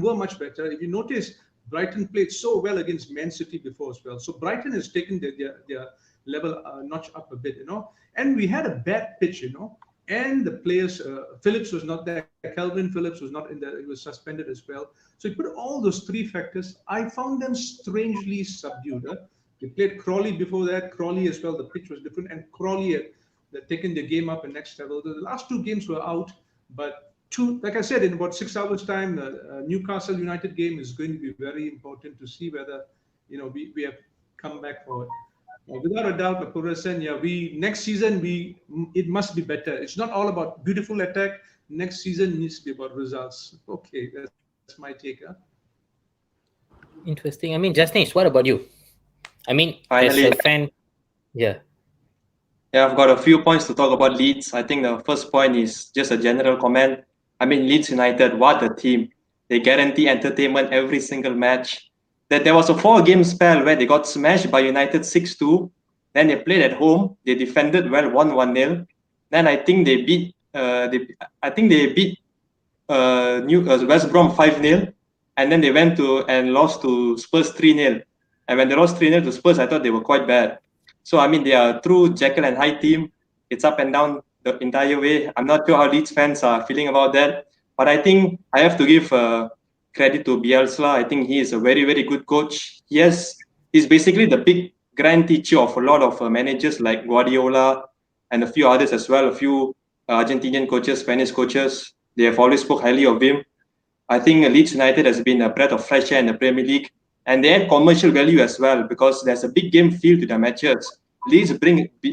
were much better. If you notice, Brighton played so well against Man City before as well. So Brighton has taken their level notch up a bit, you know. And we had a bad pitch, you know. And the players, Phillips was not there. Calvin Phillips was not in there. He was suspended as well. So you put all those 3 factors. I found them strangely subdued. They played Crawley before that. Crawley as well. The pitch was different. And Crawley had taken the game up a next level. The last 2 games were out. But like I said, in about 6 hours' time, the Newcastle United game is going to be very important to see whether, you know, we have come back forward. Without a doubt, Purasan, yeah, next season it must be better. It's not all about beautiful attack. Next season needs to be about results. Okay, that's my take. Interesting. I mean, Justine, what about you? I mean, Finally. as a fan, yeah. Yeah, I've got a few points to talk about Leeds. I think the first point is just a general comment. I mean, Leeds United, what a team. They guarantee entertainment every single match. That there was a 4-game spell where they got smashed by United 6-2. Then they played at home. They defended well, 1-0. Then I think they beat West Brom 5-0. And then they went to and lost to Spurs 3-0. And when they lost 3-0 to Spurs, I thought they were quite bad. So, I mean, they are a true Jekyll and Hyde team. It's up and down the entire way. I'm not sure how Leeds fans are feeling about that. But I think I have to give credit to Bielsa. I think he is a very, very good coach. He's basically the big grand teacher of a lot of managers like Guardiola and a few others as well. A few Argentinian coaches, Spanish coaches. They have always spoke highly of him. I think Leeds United has been a breath of fresh air in the Premier League. And they add commercial value as well because there's a big game feel to their matches. Leeds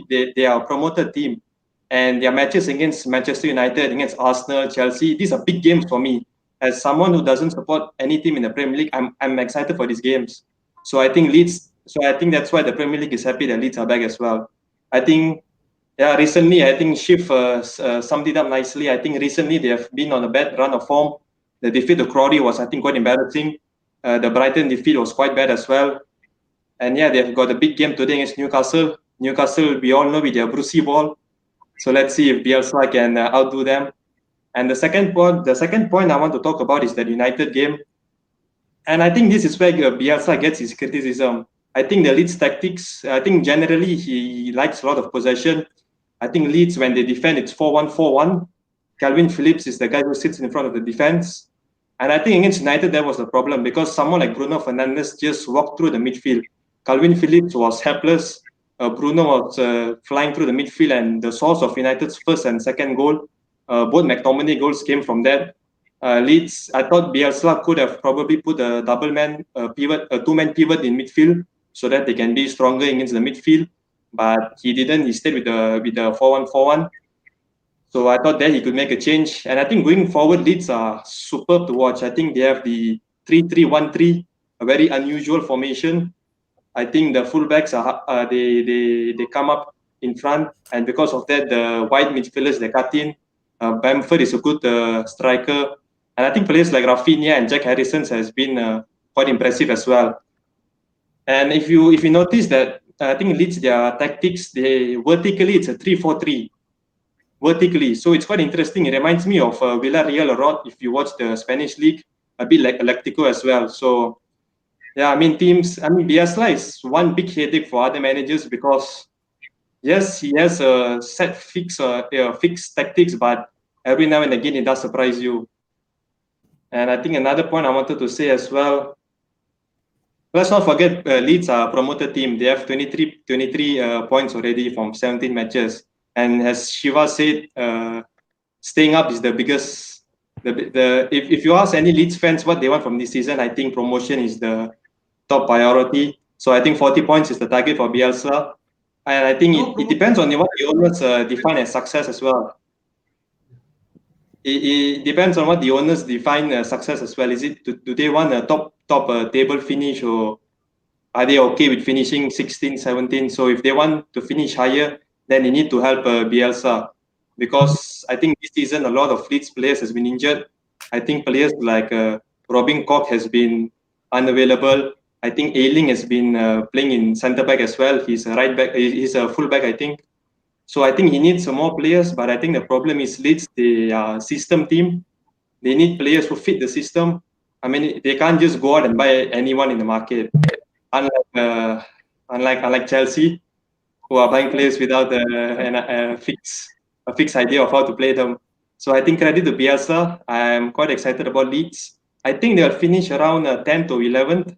they are a promoted team, and their matches against Manchester United, against Arsenal, Chelsea, these are big games for me. as someone who doesn't support any team in the Premier League, I'm excited for these games. So I think Leeds. So I think that's why the Premier League is happy that Leeds are back as well. I think, yeah, recently I think Schiff summed it up nicely. I think recently they have been on a bad run of form. The defeat to Crawley was, I think, quite embarrassing. The Brighton defeat was quite bad as well. And yeah, they've got a big game today against Newcastle. Newcastle, we all know with their Brucey ball. So let's see if Bielsa can outdo them. And the second point I want to talk about is the United game. And I think this is where Bielsa gets his criticism. I think the Leeds tactics, I think generally he likes a lot of possession. I think Leeds, when they defend, it's 4-1-4-1. Calvin Phillips is the guy who sits in front of the defense. And I think against United, that was the problem because someone like Bruno Fernandes just walked through the midfield. Calvin Phillips was helpless. Bruno was flying through the midfield, and the source of United's first and second goal, both McTominay goals came from that. Leeds, I thought Bielsa could have probably put a two-man pivot in midfield so that they can be stronger against the midfield, but he didn't. He stayed with the 4-1-4-1. So I thought that he could make a change, and I think going forward, Leeds are superb to watch. I think they have the 3-3-1-3, a very unusual formation. I think the fullbacks they come up in front, and because of that, the wide midfielders they cut in. Bamford is a good striker, and I think players like Rafinha and Jack Harrison has been quite impressive as well. And if you notice that, I think Leeds their tactics, they vertically it's a 3-4-3 vertically, so it's quite interesting. It reminds me of Villarreal a lot if you watch the Spanish league, a bit like Galactico as well. So yeah, I mean Bielsa is one big headache for other managers because yes, he has a set fixed tactics, but every now and again it does surprise you. And I think another point I wanted to say as well, let's not forget Leeds are a promoted team. They have 23 points already from 17 matches. And as Shiva said, staying up is the biggest. If you ask any Leeds fans what they want from this season, I think promotion is the top priority. So I think 40 points is the target for Bielsa. And I think it depends on what the owners define as success as well. It depends on what the owners define success as well. Is it do they want a top table finish, or are they okay with finishing 16, 17? So if they want to finish higher, then they need to help Bielsa, because I think this season a lot of Leeds players has been injured. I think players like Robin Koch has been unavailable. I think Ayling has been playing in centre back as well. He's a right back. He's a full back, I think. So I think he needs some more players. But I think the problem is Leeds, the system team. They need players who fit the system. I mean, they can't just go out and buy anyone in the market. Unlike Chelsea, who are buying players without a fixed idea of how to play them. So I think credit to Bielsa. I'm quite excited about Leeds. I think they'll finish around 10th to 11th.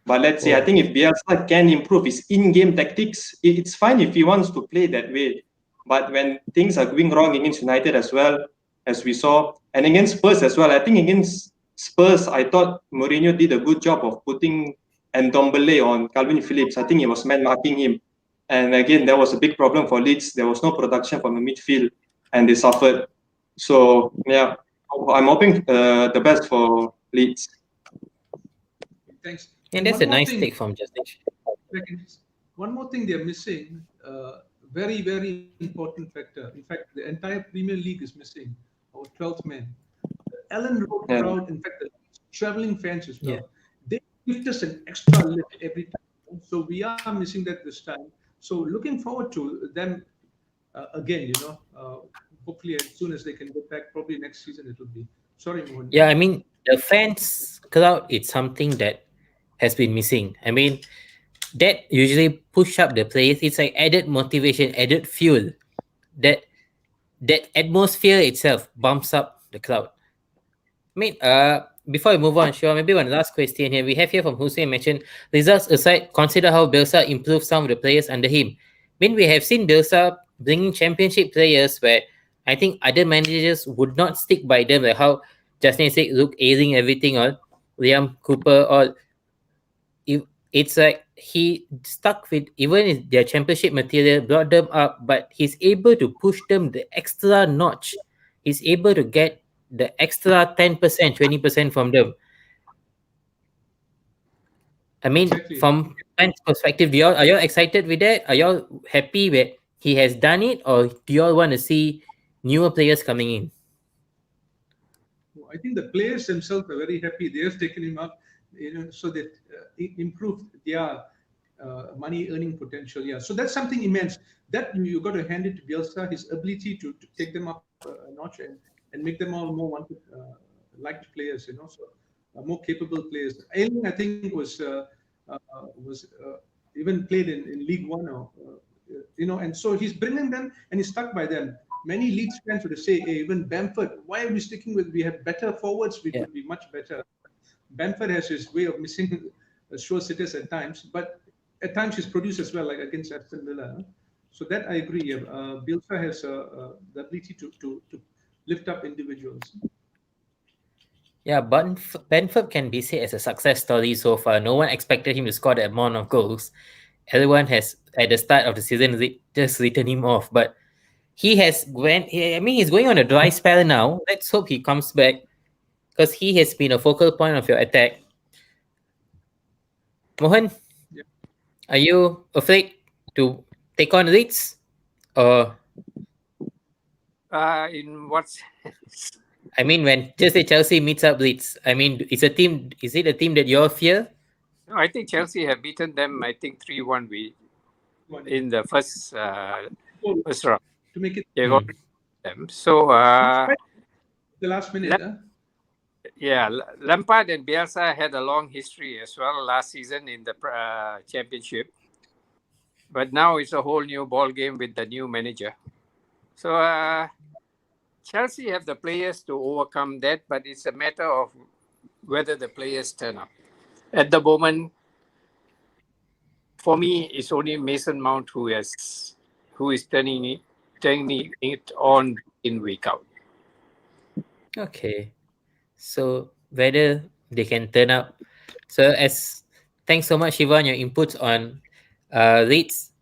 But let's see, I think if Bielsa can improve his in-game tactics, it's fine if he wants to play that way. But when things are going wrong against United as well, as we saw, and against Spurs as well, I think against Spurs, I thought Mourinho did a good job of putting Ndombele on Calvin Phillips. I think he was man-marking him. And again, that was a big problem for Leeds. There was no production from the midfield, and they suffered. So, yeah, I'm hoping the best for Leeds. Thanks. And that's a nice take from Justin. One more thing they're missing, very, very important factor. In fact, the entire Premier League is missing our 12th man. Ellen Road crowd, in fact, the traveling fans as well. They give us an extra lift every time. So we are missing that this time. So looking forward to them again, hopefully as soon as they can get back, probably next season it will be. Sorry, Mohan. Yeah, I mean, the fans crowd, it's something that has been missing. I mean, that usually push up the players. It's like added motivation, added fuel. That atmosphere itself bumps up the crowd. I mean, before we move on, sure, maybe one last question here. We have here from Hussein mentioned, results aside, consider how Bielsa improved some of the players under him. I mean, we have seen Bielsa bringing championship players where I think other managers would not stick by them, like how Justin said, Luke Ayling, everything, all Liam Cooper, all. It's like he stuck with even their championship material, brought them up, but he's able to push them the extra notch. He's able to get the extra 10%, 20% from them. I mean, Exactly. from fans' perspective, are y'all excited with that? Are y'all happy that he has done it, or do y'all want to see newer players coming in? I think the players themselves are very happy. They have taken him up, so that improved their money earning potential. Yeah, so that's something immense. That you got to hand it to Bielsa, his ability to take them up a notch and make them all more wanted, liked players. So more capable players. Ailing, I think, was even played in League One, or and so he's bringing them and he's stuck by them. Many Leeds fans would say, hey, even Bamford, why are we sticking with? We have better forwards. We Yeah. could be much better. Bamford has his way of missing sure sitters at times, but at times he's produced as well, like against Aston Villa. So that I agree. Bielsa has the ability to lift up individuals. Yeah, Benford can be said as a success story so far. No one expected him to score that amount of goals. Everyone has, at the start of the season, just written him off. But he has he's going on a dry spell now. Let's hope he comes back, because he has been a focal point of your attack. Mohan, Yeah. are you afraid to take on Leeds? Or, In what sense? I mean, when just say Chelsea meets up Leeds, I mean, is it a team that you all fear? No, I think Chelsea have beaten them. I think 3-1 in the first round. To make it They've already beat them. So the last minute. Lampard and Bielsa had a long history as well last season in the championship. But now it's a whole new ball game with the new manager. So Chelsea have the players to overcome that, but it's a matter of whether the players turn up. At the moment, for me, it's only Mason Mount who is turning it on in week out. Okay. So whether they can turn up. So thanks so much, Shivan, your inputs on Leeds.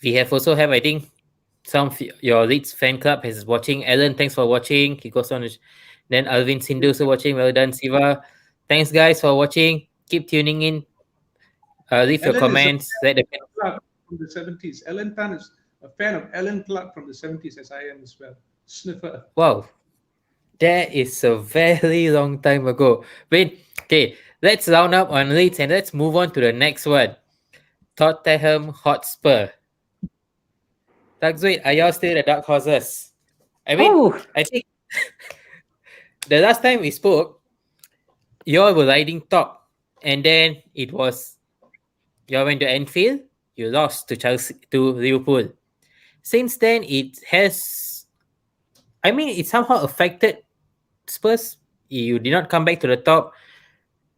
We have, I think, some of your Leeds fan club is watching. Alan, thanks for watching. He goes on. Then Alvin Sindhu also watching. Well done, Siva. Thanks, guys, for watching. Keep tuning in. Leave your Alan is comments. Let the Clark from the 70s. Alan Tan is a fan of Alan Clark from the 70s, as I am as well. Sniffer. Wow, that is a very long time ago. Wait, okay, let's round up on Leeds and let's move on to the next one. Tottenham Hotspur. Takzuit, are y'all still the dark horses? I mean, Oh, I think the last time we spoke, y'all were riding top, and then y'all went to Anfield, you lost to Liverpool. Since then, it somehow affected Spurs. You did not come back to the top.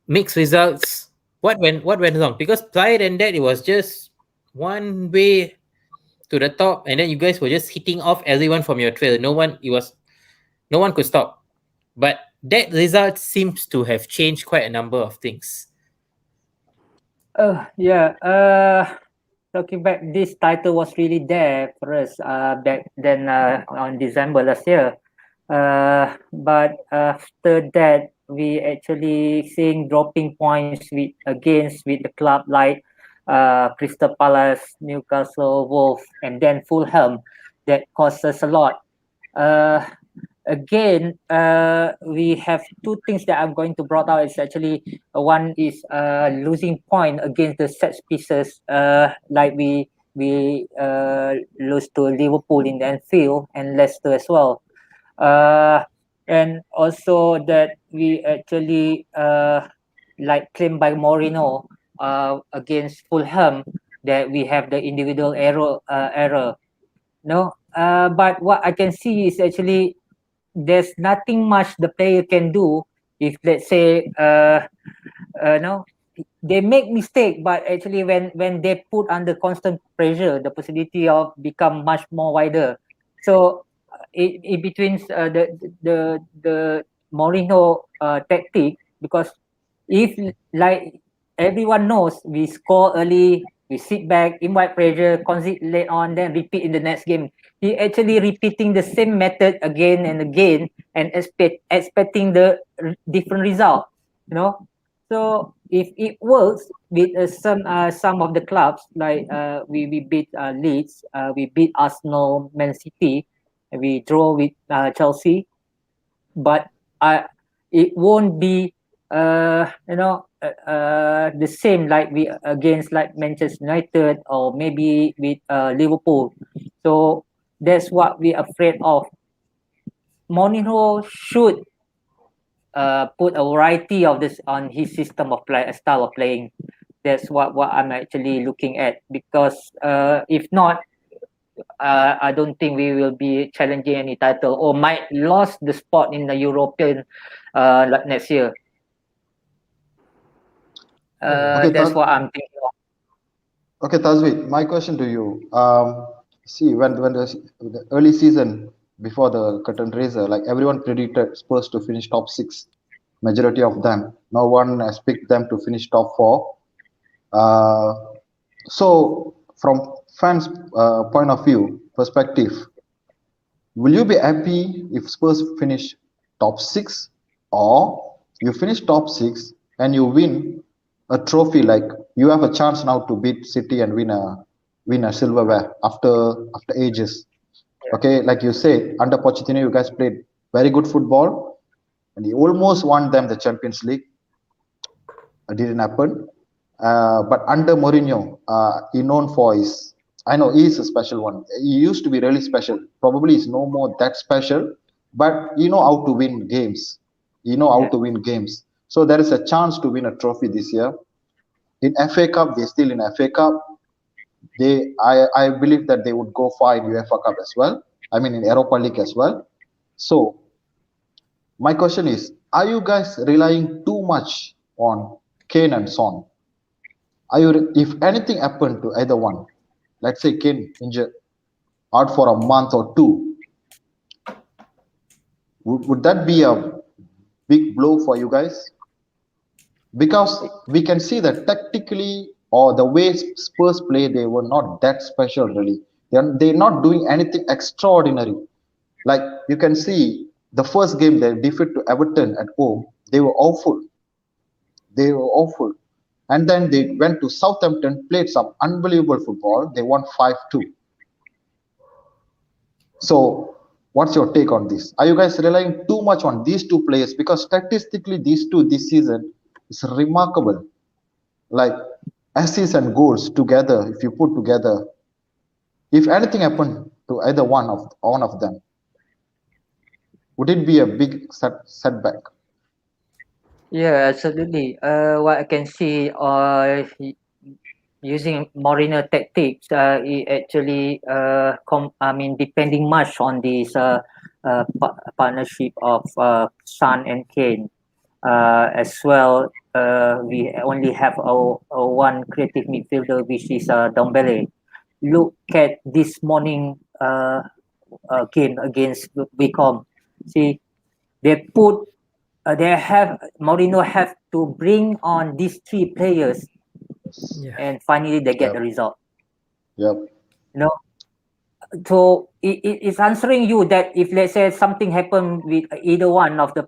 Mixed results. What went wrong? Because prior than that, it was just one way to the top, and then you guys were just hitting off everyone from your trail. No one could stop. But that result seems to have changed quite a number of things. yeah. Looking back, this title was really there for us back then on December last year. But after that, we actually seeing dropping points with the club like Crystal Palace, Newcastle, Wolves, and then Fulham. That cost us a lot. Again, we have two things that I'm going to brought out. Is actually one is losing point against the set pieces, like we lose to Liverpool in the Anfield and Leicester as well. And also that we actually like claimed by Mourinho against Fulham that we have the individual error. No, but what I can see is actually there's nothing much the player can do if let's say no, they make mistake, but actually when they put under constant pressure, the possibility of become much more wider. So in between the Mourinho tactic, because if like everyone knows we score early We sit back, invite pressure, concede late on, then repeat in the next game. He actually repeating the same method again and again and expecting the different result. You know, so if it works with some of the clubs like we beat Leeds, we beat Arsenal, Man City, and we draw with Chelsea, but it won't be the same like we against like Manchester United or maybe with Liverpool. So that's what we're afraid of. Mourinho should put a variety of this on his system of play, style of playing. That's what I'm actually looking at, because if not, I don't think we will be challenging any title or might lose the spot in the European like next year. Okay, That's what I'm thinking of. okay, Tazvi, my question to you. See, when the early season before the curtain raiser, like everyone predicted Spurs to finish top six, majority of them. No one has picked them to finish top four. Uh, so, from fans' point of view, perspective, will you be happy if Spurs finish top six, or you finish top six and you win a trophy, like you have a chance now to beat City and win a silverware after ages. Okay, like you said, under Pochettino, you guys played very good football and you almost won them the Champions League. It didn't happen. But under Mourinho, he known for his. I know he's a special one. He used to be really special. Probably he's no more that special, but you know how to win games. You know how Yeah. to win games. So there is a chance to win a trophy this year. In FA Cup, they're still in FA Cup. I believe that they would go far in UEFA Cup as well. I mean in Europa League as well. So my question is, are you guys relying too much on Kane and Son? Are you, if anything happened to either one, let's say Kane injured out for a month or two, would that be a big blow for you guys? Because we can see that tactically or the way Spurs play, they were not that special really. They're not doing anything extraordinary. Like you can see the first game they defeat to Everton at home, they were awful. They were awful. And then they went to Southampton, played some unbelievable football. They won 5-2. So, what's your take on this? Are you guys relying too much on these two players? Because statistically, these two this season is remarkable. Like assists and goals together, if you put together, if anything happened to either one of them, would it be a big setback? Yeah, absolutely. What I can see, using Mourinho tactics, it actually, depending much on this partnership of Son and Kane. As well, we only have a one creative midfielder, which is Dombele. Look at this morning game against Wickham. See, they put they have Mourinho have to bring on these three players, Yeah. and finally they get Yep. the result. Yep. You know, so it's answering you that if let's say something happened with either one of the,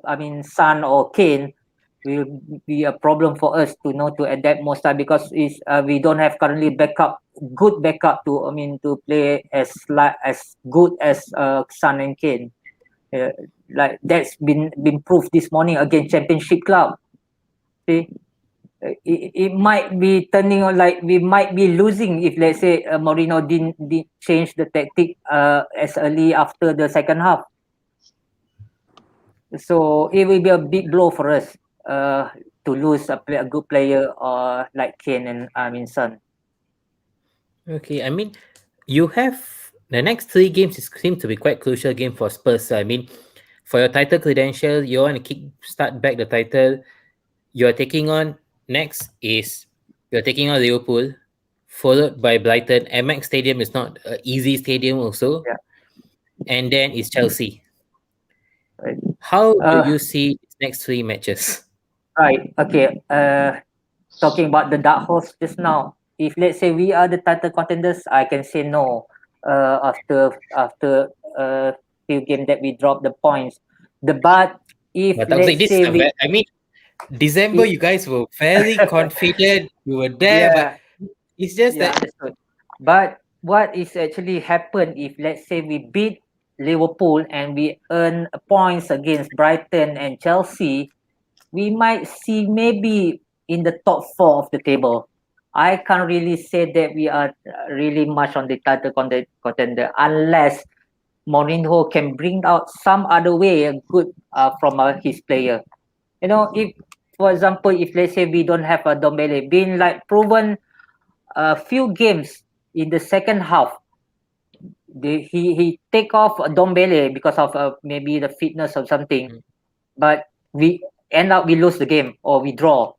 Son or Kane, will be a problem for us to know to adapt most time, because is we don't have currently good backup to play as good as Son and Kane. Uh, like that's been proved this morning against Championship club. See, it might be turning on, like we might be losing if let's say Mourinho didn't change the tactic as early after the second half. So it will be a big blow for us to lose a good player like Kane and Son. Okay, I mean, you have the next three games seem to be quite crucial game for Spurs. I mean, for your title credential, you want to start back the title. You're taking on next is you're taking on Liverpool, followed by Brighton. MX Stadium is not an easy stadium also, Yeah. and then it's Chelsea. Right. How do Uh, you see these next three matches? right. Okay. Talking about the dark horse just now. if let's say we are the title contenders, I can say no. After few games that we drop the points, but if But let's this is say a we I mean, December, if, you guys were very confident. You were there, but yeah, it's just yeah, that understood. But what is actually happened if let's say we beat Liverpool and we earn points against Brighton and Chelsea, we might see maybe in the top four of the table. I can't really say that we are really much on the title contender unless Mourinho can bring out some other way good from his player. You know, if for example, if let's say we don't have a Dombele, being like proven a few games in the second half, he take off Dombele because of maybe the fitness or something, mm, but we end up we lose the game or we draw,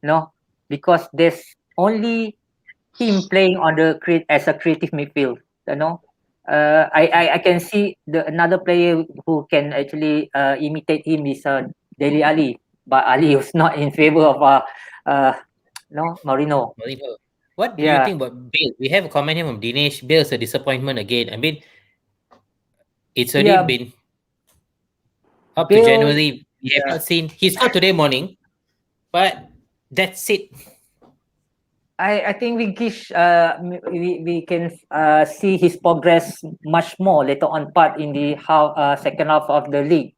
you know, because there's only him playing on the as a creative midfield, you know. I can see the another player who can actually imitate him is Deli Ali, but Ali was not in favor of uh no Marino. Mourinho. What do you Yeah, think about Bale? We have a comment here from Dinesh. Bale's a disappointment again. I mean, it's already yeah, been up to Bill. January. We have Yeah, not seen. He scored today morning, but that's it. I think we can see his progress much more later on part in the second half of the league,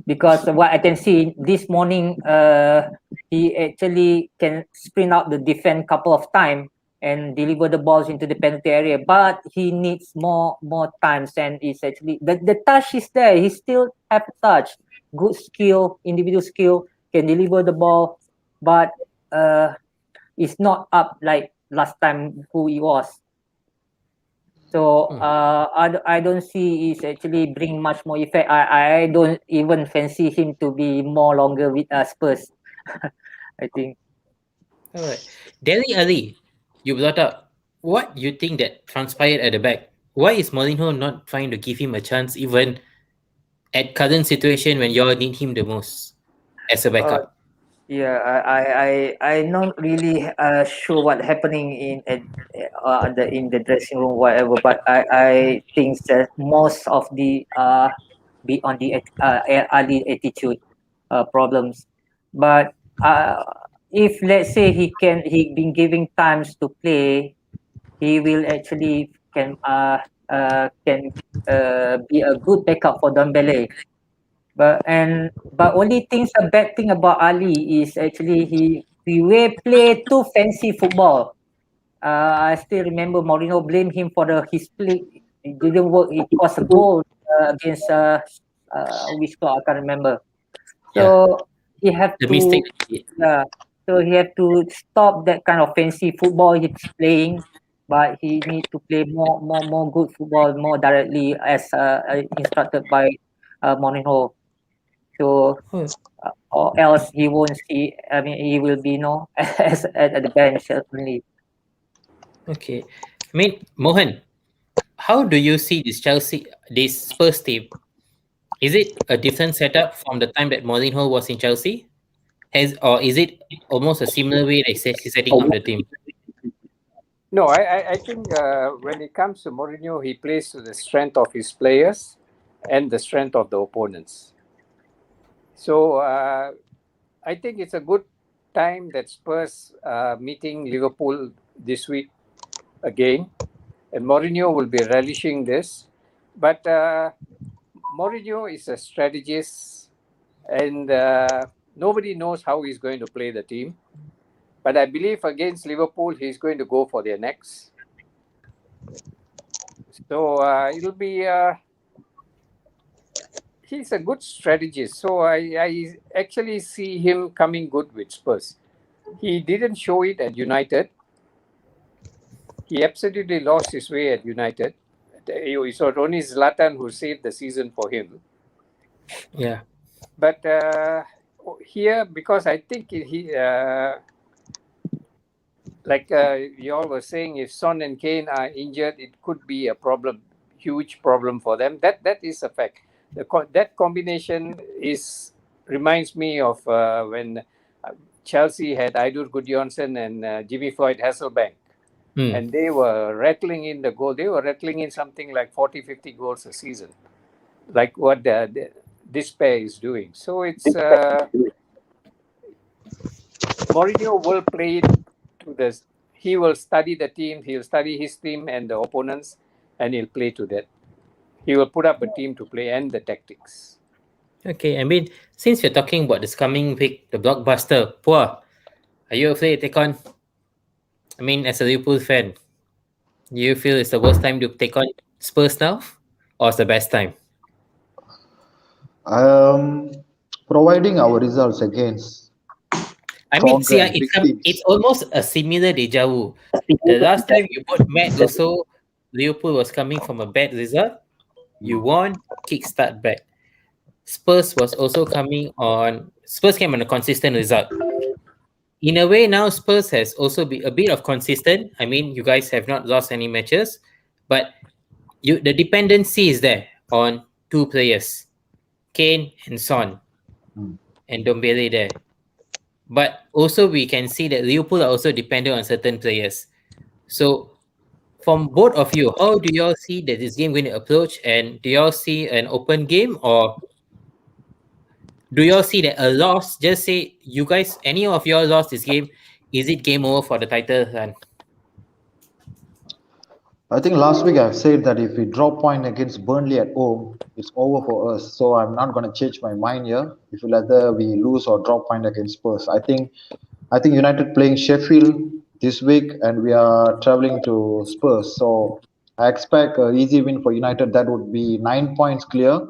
because what I can see this morning, he actually can sprint out the defense couple of times and deliver the balls into the penalty area, but he needs more times, and it's actually the touch is there. He still have touch, good skill, individual skill, can deliver the ball, but uh is not up like last time who he was. So Hmm. I don't see is actually bring much more effect. I don't even fancy him to be more longer with Spurs. I think. All right. Deli Ali, you brought up. What you think that transpired at the back? Why is Mourinho not trying to give him a chance even at current situation when you all need him the most as a Uh, backup? yeah, I not really sure what happening in the dressing room whatever, but I think that most of the be on the early attitude problems. But if let's say he been giving times to play, he will actually can be a good backup for Dembele. But only things a bad thing about Ali is actually he will play too fancy football. I still remember Mourinho blamed him for his play. It didn't work. It was a goal against which club I can't remember. Yeah, So he have the mistake to that he did. yeah. So he have to stop that kind of fancy football he's playing, but he need to play more good football more directly as instructed by Mourinho. So Oh, or else he won't see. I mean, he will be as at the bench only. okay. I mean, Mohan, how do you see this Spurs team? Is it a different setup from the time that Mourinho was in Chelsea? Or is it almost a similar way that he's setting up the team? No, I think when it comes to Mourinho, he plays to the strength of his players and the strength of the opponents. So I think it's a good time that Spurs meeting Liverpool this week again, and Mourinho will be relishing this. But Mourinho is a strategist, and nobody knows how he's going to play the team. But I believe against Liverpool, he's going to go for their necks. So it'll be. He's a good strategist. So I actually see him coming good with Spurs. He didn't show it at United. He absolutely lost his way at United. It was only Zlatan who saved the season for him. Yeah. But here, because I think like you all were saying, if Son and Kane are injured, it could be a problem, huge problem for them. That is a fact. That combination reminds me of when Chelsea had Aidur Gudjohnsen and Jimmy Floyd Hasselbank. and they were rattling in the goal. They were rattling in something like 40, 50 goals a season, like what this pair is doing. So it's Mourinho will play it to this. He will study the team. He'll study his team and the opponents, and he'll play to that. He will put up a team to play and the tactics. Okay, I mean, since you're talking about this coming week, the blockbuster, Pua, are you afraid to take on? I mean, as a Liverpool fan, do you feel it's the worst time to take on Spurs now, or it's the best time? Um, Providing our results against I mean, stronger see, and big it's teams. almost a similar deja vu. The last time you got mad also, Liverpool was coming from a bad result. You won, kickstart back. Spurs came on a consistent result. In a way, now Spurs has also been a bit of consistent. I mean, you guys have not lost any matches, but the dependency is there on two players, Kane and Son, Mm. and Dombele there. But also we can see that Liverpool are also dependent on certain players. So from both of you, how do y'all see that this game going to approach? And do y'all see an open game, or do y'all see that a loss? Just say you guys, any of y'all lost this game, is it game over for the title run? I think last week I've said that if we drop point against Burnley at home, it's over for us. So I'm not going to change my mind here. If whether we lose or drop point against Spurs, I think United playing Sheffield this week, and we are traveling to Spurs. So I expect an easy win for United. That would be 9 points clear.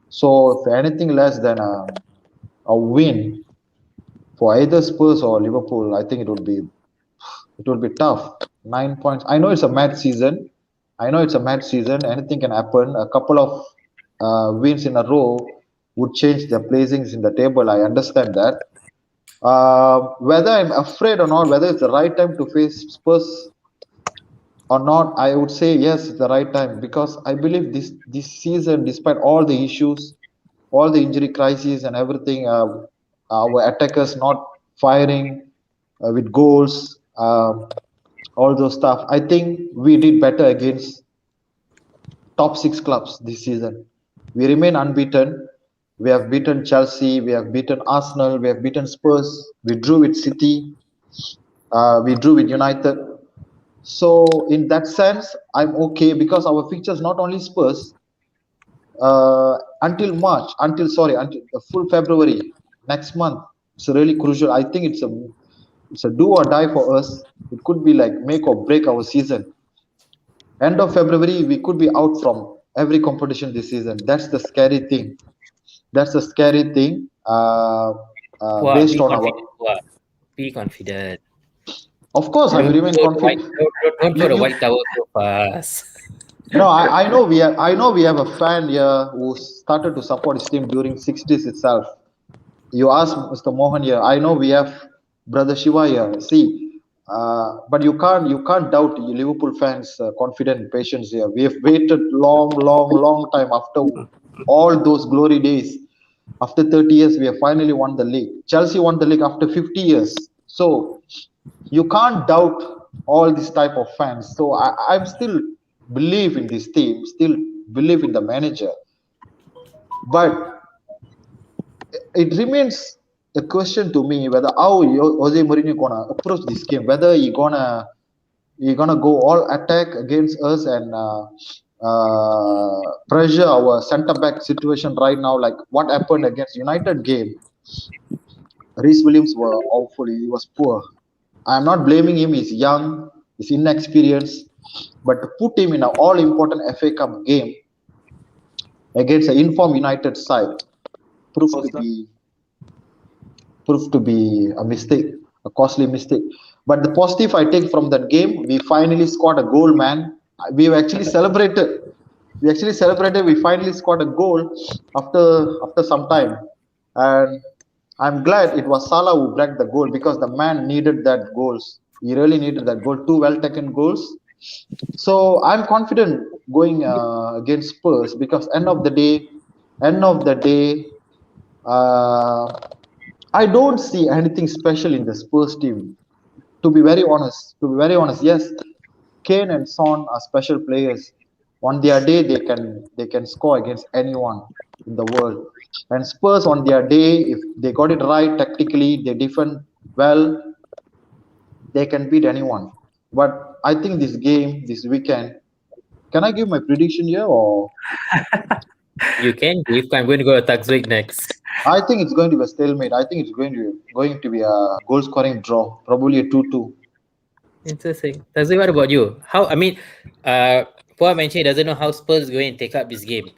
So if anything less than a win for either Spurs or Liverpool, I think it will be tough. 9 points. I know it's a mad season. Anything can happen. A couple of wins in a row would change their placings in the table. I understand that. Whether I'm afraid or not, whether it's the right time to face Spurs or not, I would say yes, it's the right time, because I believe this season, despite all the issues, all the injury crises and everything, our attackers not firing with goals, all those stuff. I think we did better against top six clubs this season. We remain unbeaten. We have beaten Chelsea, we have beaten Arsenal, we have beaten Spurs, we drew with City, we drew with United. So in that sense, I'm okay, because our fixtures not only Spurs until March, until the full February next month. It's really crucial. I think it's a do or die for us. It could be like make or break our season. End of February, we could be out from every competition this season. That's the scary thing. That's the scary thing. Pua, Based be on our, confident. Pua, be confident. of course, I Don't remain throw the white, confident. don't throw the You white towel so fast. No, I know we have a fan here who started to support his team during 60s itself. You ask Mr. Mohan here. I know we have brother Shiva here. See, but you can't doubt Liverpool fans' confident and patience here. We have waited long time after all those glory days. After 30 years, we have finally won the league. Chelsea won the league after 50 years. So you can't doubt all this type of fans. So I'm still believe in this team, still believe in the manager. But it remains a question to me whether how Jose Mourinho gonna approach this game, whether he gonna go all attack against us and pressure our centre back situation right now, like what happened against United game. Reece Williams were awful. He was poor. I'm not blaming him. He's young. He's inexperienced. But to put him in an all-important FA Cup game against an informed United side proved to be proved to be a mistake, a costly mistake. But the positive I take from that game, we finally scored a goal, man. We actually celebrated. We finally scored a goal after some time, and I'm glad it was Salah who backed the goal, because the man needed that goals. He really needed that goal. Two well taken goals. So I'm confident going against Spurs, because end of the day, uh, I don't see anything special in the Spurs team. To be very honest, yes, Kane and Son are special players. On their day, they can score against anyone in the world. And Spurs on their day, if they got it right tactically, they defend well, they can beat anyone. But I think this game, this weekend, can I give my prediction here, or You can give. I'm going to go to Tagsvik next. I think it's going to be a stalemate. I think it's going to be a goal scoring draw, probably a 2-2. Interesting. Tagsvik, what about you? Paul mentioned he doesn't know how Spurs is going to take up this game.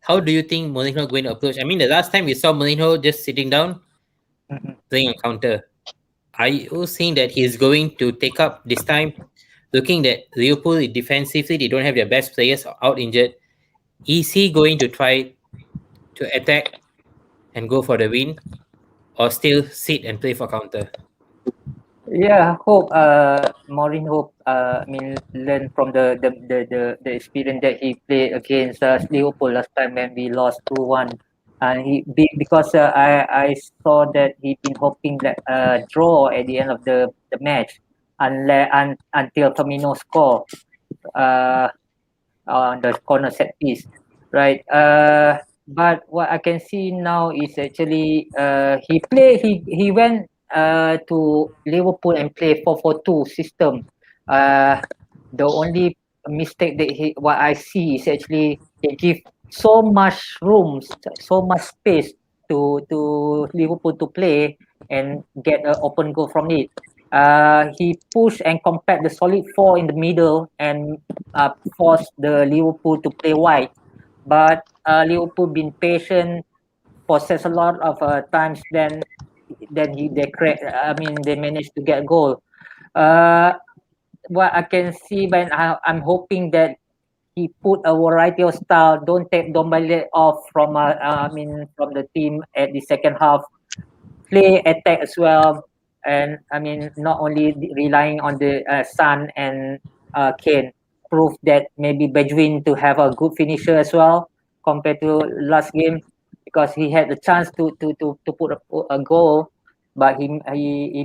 How do you think Mourinho going to approach? I mean, the last time we saw Mourinho just sitting down, Mhm. playing a counter. Are you saying that he's going to take up this time? Looking at Liverpool defensively, they don't have their best players out injured. Is he going to try to attack and go for the win, or still sit and play for counter? Yeah, hope Mourinho learn from the experience that he played against Liverpool last time when we lost 2-1. And because I saw that he been hoping that draw at the end of the match until Firmino score uh on the corner set piece, right? But what I can see now is actually he went to Liverpool and play 4-4-2 system. Uh, the only mistake that what I see is actually he give so much rooms, so much space to Liverpool to play and get an open goal from it. He push and compact the solid four in the middle and force the Liverpool to play wide. But Liverpool been patient, possess a lot of times. Then they managed to get goal. Uh, what I can see, but I'm hoping that he put a variety of style. Don't take Dombele off from from the team at the second half. Play attack as well, and not only relying on the Son and Kane. Prove that maybe Bedouin to have a good finisher as well compared to last game, because he had the chance to put a goal, but he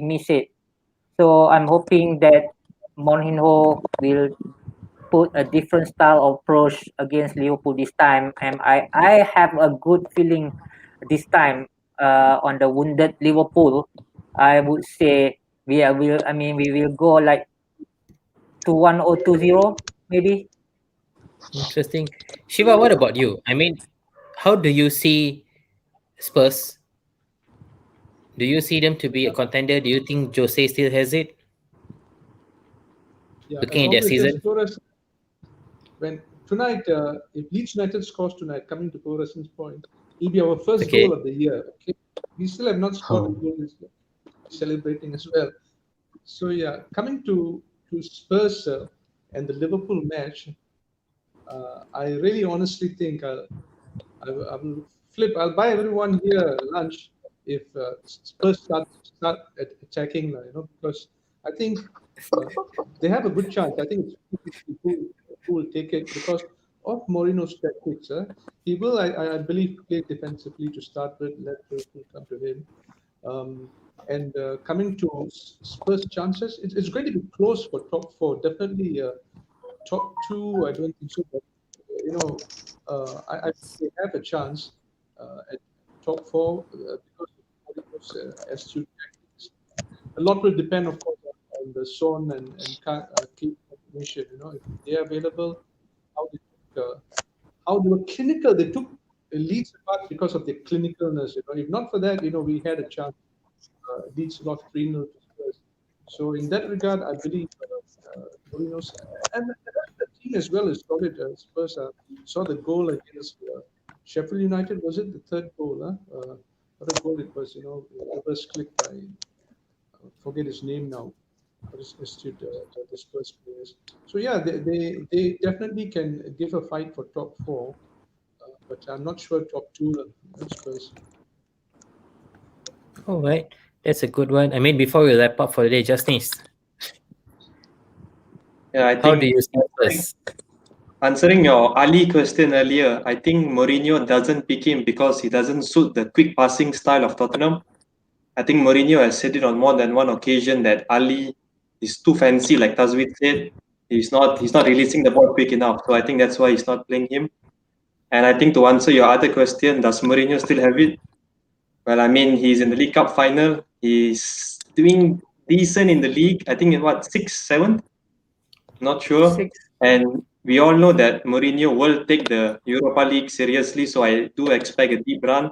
missed it. So I'm hoping that Mourinho will put a different style of approach against Liverpool this time, and I have a good feeling this time on the wounded Liverpool. I would say we will go like 2-1 or 2-0 maybe. Interesting. Shiva, what about you? I mean, how do you see Spurs? Do you see them to be a contender? Do you think Jose still has it? Yeah, as Looking at their always, just season? Torres, when tonight, if Leeds United scores tonight, coming to Torres's point, it'll be our first Okay. goal of the year. Okay, we still have not scored a Oh. goal this year. Celebrating as well. So yeah, coming to Spurs and the Liverpool match, I really honestly think I will flip. I'll buy everyone here lunch if Spurs start attacking, because I think uh, they have a good chance. I think it's 50-50 who will take it because of Mourinho's tactics. He will, I believe, play defensively to start with. Let Liverpool come to him. And coming to Spurs' chances, it's going to be close for top four. Definitely top two, I don't think so. But I think they have a chance at top four because of Mourinho's astute tactics. A lot will depend, of course, on the Son and Kane combination. If they are available, how they how they were clinical. They took Leeds apart because of their clinicalness. If not for that, we had a chance. Leeds lost 3-0 to Spurs. So in that regard, I believe Mourinho's and the rest of the team as well is solid. Spurs saw the goal against Sheffield United. Was it the third goal? What a goal it was! Reverse click by forget his name now. But it's astute the Spurs players. So yeah, they definitely can give a fight for top four, but I'm not sure top two. Spurs. All right. That's a good one. I mean, before we wrap up for the day, Justice, Yeah, I how do think you see Spurs? answering your Ali question earlier, I think Mourinho doesn't pick him because he doesn't suit the quick passing style of Tottenham. I think Mourinho has said it on more than one occasion that Ali is too fancy, like Tazwid said. He's not releasing the ball quick enough. So I think that's why he's not playing him. And I think to answer your other question, does Mourinho still have it? Well, I mean, he's in the League Cup final. He's doing decent in the league. I think in what, 6th, 7th? Not sure. 6. And we all know that Mourinho will take the Europa League seriously. So I do expect a deep run.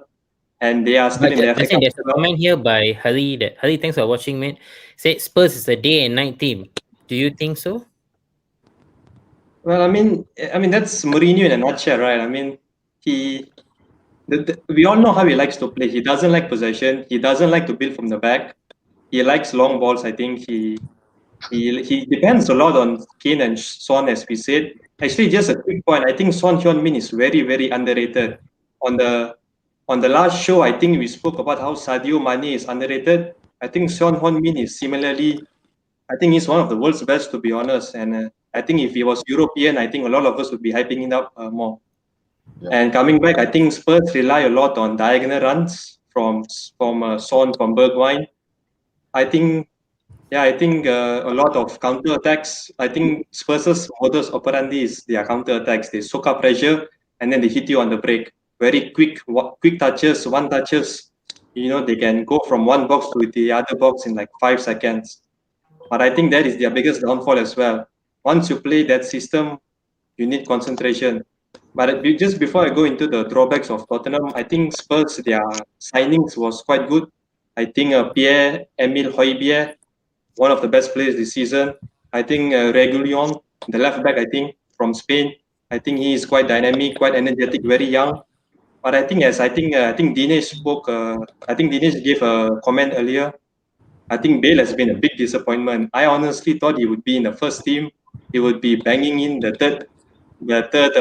And they are still But in the FA listen, Cup. there's a comment here by Hari that Hari, thanks for watching, mate. Said Spurs is a day and night team. Do you think so? Well, I mean that's Mourinho in a nutshell, right? I mean, we all know how he likes to play. He doesn't like possession. He doesn't like to build from the back. He likes long balls. I think he depends a lot on Kane and Son, as we said. Actually, just a quick point. I think Son Heung-min is very, very underrated. On the last show, I think we spoke about how Sadio Mane is underrated. I think Son Heung-min is similarly. I think he's one of the world's best, to be honest. And I think if he was European, I think a lot of us would be hyping it up more. Yeah. And coming back, I think Spurs rely a lot on diagonal runs from Son, from Bergwijn. I think a lot of counter attacks. I think Spurs' modus operandi is their counter attacks. They soak up pressure and then they hit you on the break. Very quick touches, one touches. They can go from one box to the other box in like 5 seconds. But I think that is their biggest downfall as well. Once you play that system, you need concentration. But just before I go into the drawbacks of Tottenham, I think Spurs, their signings was quite good. I think Pierre-Emile Højbjerg, one of the best players this season. I think Reguilon, the left back, I think, from Spain. I think he is quite dynamic, quite energetic, very young. But I think Dinesh spoke. I think Dinesh gave a comment earlier. I think Bale has been a big disappointment. I honestly thought he would be in the first team. He would be banging in the third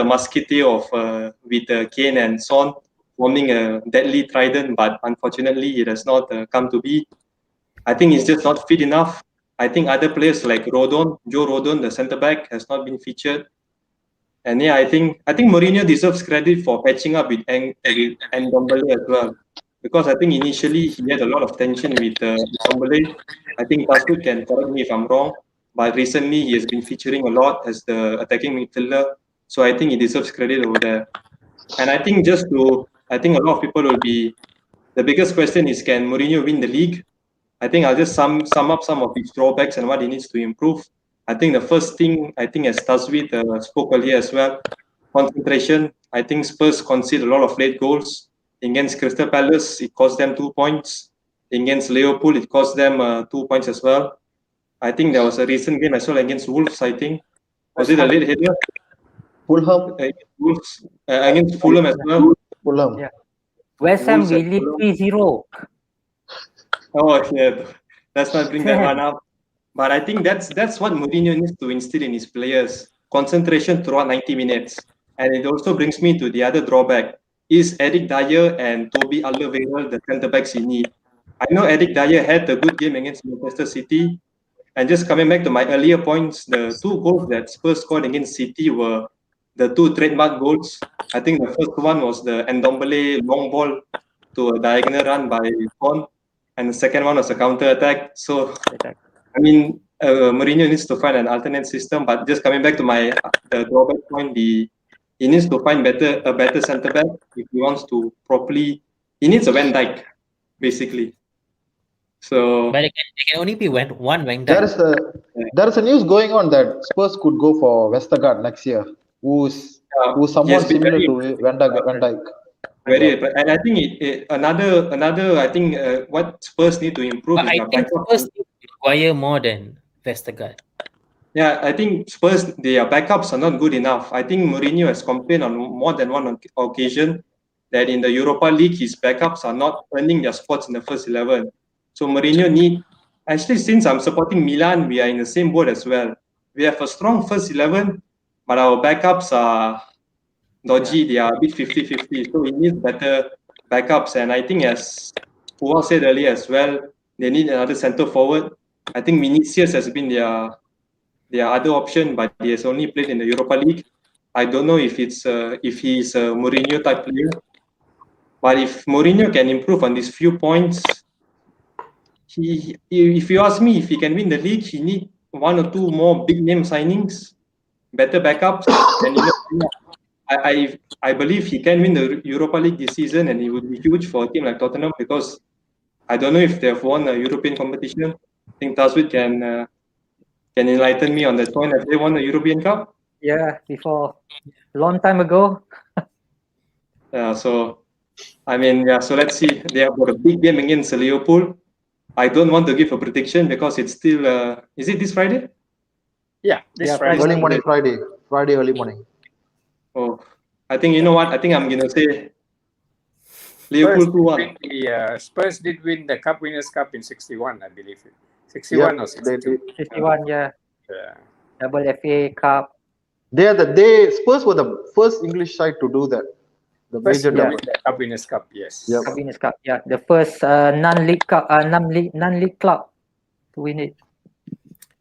musketeer of with Kane and Son, forming a deadly trident. But unfortunately, it has not come to be. I think he's just not fit enough. I think other players like Joe Rodon, the centre back, has not been featured. And yeah, I think Mourinho deserves credit for patching up with Ndombele as well. Because I think initially he had a lot of tension with Ndombele. I think Taswood can correct me if I'm wrong, but recently he has been featuring a lot as the attacking midfielder. So I think he deserves credit over there. And I think I think a lot of people will be, the biggest question is, can Mourinho win the league? I think I'll just sum up some of his drawbacks and what he needs to improve. I think the first thing, as Taswit spoke earlier as well, concentration. I think Spurs concede a lot of late goals. Against Crystal Palace, it cost them 2 points. Against Liverpool, it cost them 2 points as well. I think there was a recent game as well against Wolves, I think. Was it a late header? Fulham. Wolves, against Fulham as well. Fulham. Yeah. West Ham we lead 3-0. Oh yeah, let's not bring that one up. But I think that's what Mourinho needs to instill in his players: concentration throughout 90 minutes. And it also brings me to the other drawback: is Eric Dyer and Toby Alderweireld the centre backs you need? I know Eric Dyer had a good game against Manchester City. And just coming back to my earlier points, the 2 goals that Spurs scored against City were the 2 trademark goals. I think the first one was the Ndombele long ball to a diagonal run by Son, and the second one was a counter attack. So, I mean, Mourinho needs to find an alternate system. But just coming back to the drawback point, he needs to find a better centre back if he wants to properly. He needs a Van Dijk, basically. So, but it can only be one Van Dijk. There is a news going on that Spurs could go for Vestergaard next year, who's somewhat similar to Van Dijk. Very, and I think another. I think what Spurs need to improve. But I think Spurs require more than Vestergaard. Yeah, I think Spurs, their backups are not good enough. I think Mourinho has complained on more than one occasion that in the Europa League his backups are not earning their spots in the first 11. So Mourinho actually, since I'm supporting Milan, we are in the same boat as well. We have a strong first 11, but our backups are dodgy. They are a bit 50-50. So we need better backups. And I think, as Pual said earlier as well, they need another centre forward. I think Vinicius has been their other option, but he has only played in the Europa League. I don't know if he's a Mourinho type player. But if Mourinho can improve on these few points, if you ask me if he can win the league, he need one or two more big name signings, better backups, and I believe he can win the Europa League this season, and it would be huge for a team like Tottenham because I don't know if they have won a European competition. I think Taswit can enlighten me on that point. Have they won the European Cup? Yeah, before long time ago. Yeah, so I mean, yeah. So let's see. They have got a big game against Liverpool. I don't want to give a prediction because it's still. Is it this Friday? Yeah, this Yeah, Friday. Early morning Friday early morning. Oh, I think you know what. I think I'm gonna say Spurs Liverpool did 2-1. win Spurs did win the Cup Winners' Cup in '61, I believe. Yeah, 61 or they 62. 51, yeah. Yeah. Double FA Cup. Spurs were the first English side to do that. The First major to yeah. double. win the Cup Winners' Cup, yes. Yep. Cup Winners' Cup, yeah. The first non-league cup, non-league club to win it.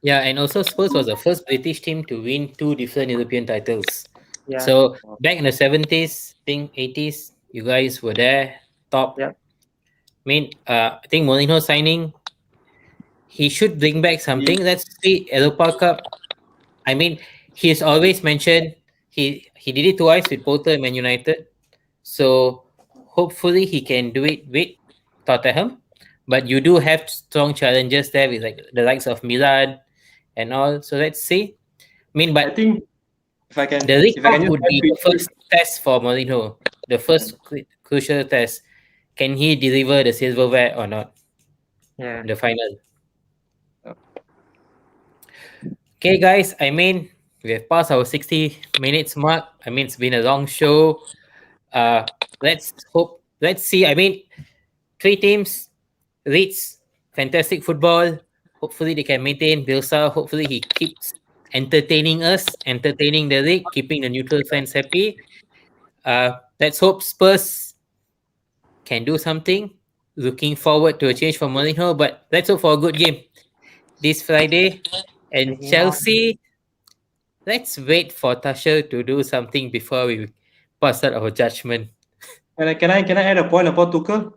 Yeah, and also Spurs was the first British team to win two different European titles. Yeah. So back in the 70s, I think 80s, you guys were there, top. Yeah. I think Mourinho signing, he should bring back something. Let's see Europa Cup. I mean, he's always mentioned he did it twice with Porto and Man United. So hopefully he can do it with Tottenham. But you do have strong challenges there with like the likes of Milan and all. So let's see. I But think if I can, the League if I can Cup just would be the first test for Mourinho. The first crucial test. Can he deliver the silverware or not? Yeah. The final. Okay, guys. We have passed our 60 minutes mark. It's been a long show. Let's hope. Let's see. Three teams. Leeds, fantastic football. Hopefully they can maintain Bielsa. Hopefully he keeps entertaining us, entertaining the league, keeping the neutral fans happy. Let's hope Spurs can do something. Looking forward to a change from Mourinho, but let's hope for a good game this Friday. And Taking on. Chelsea, let's wait for Tuchel to do something before we pass out our judgment. can I add a point about Tuchel?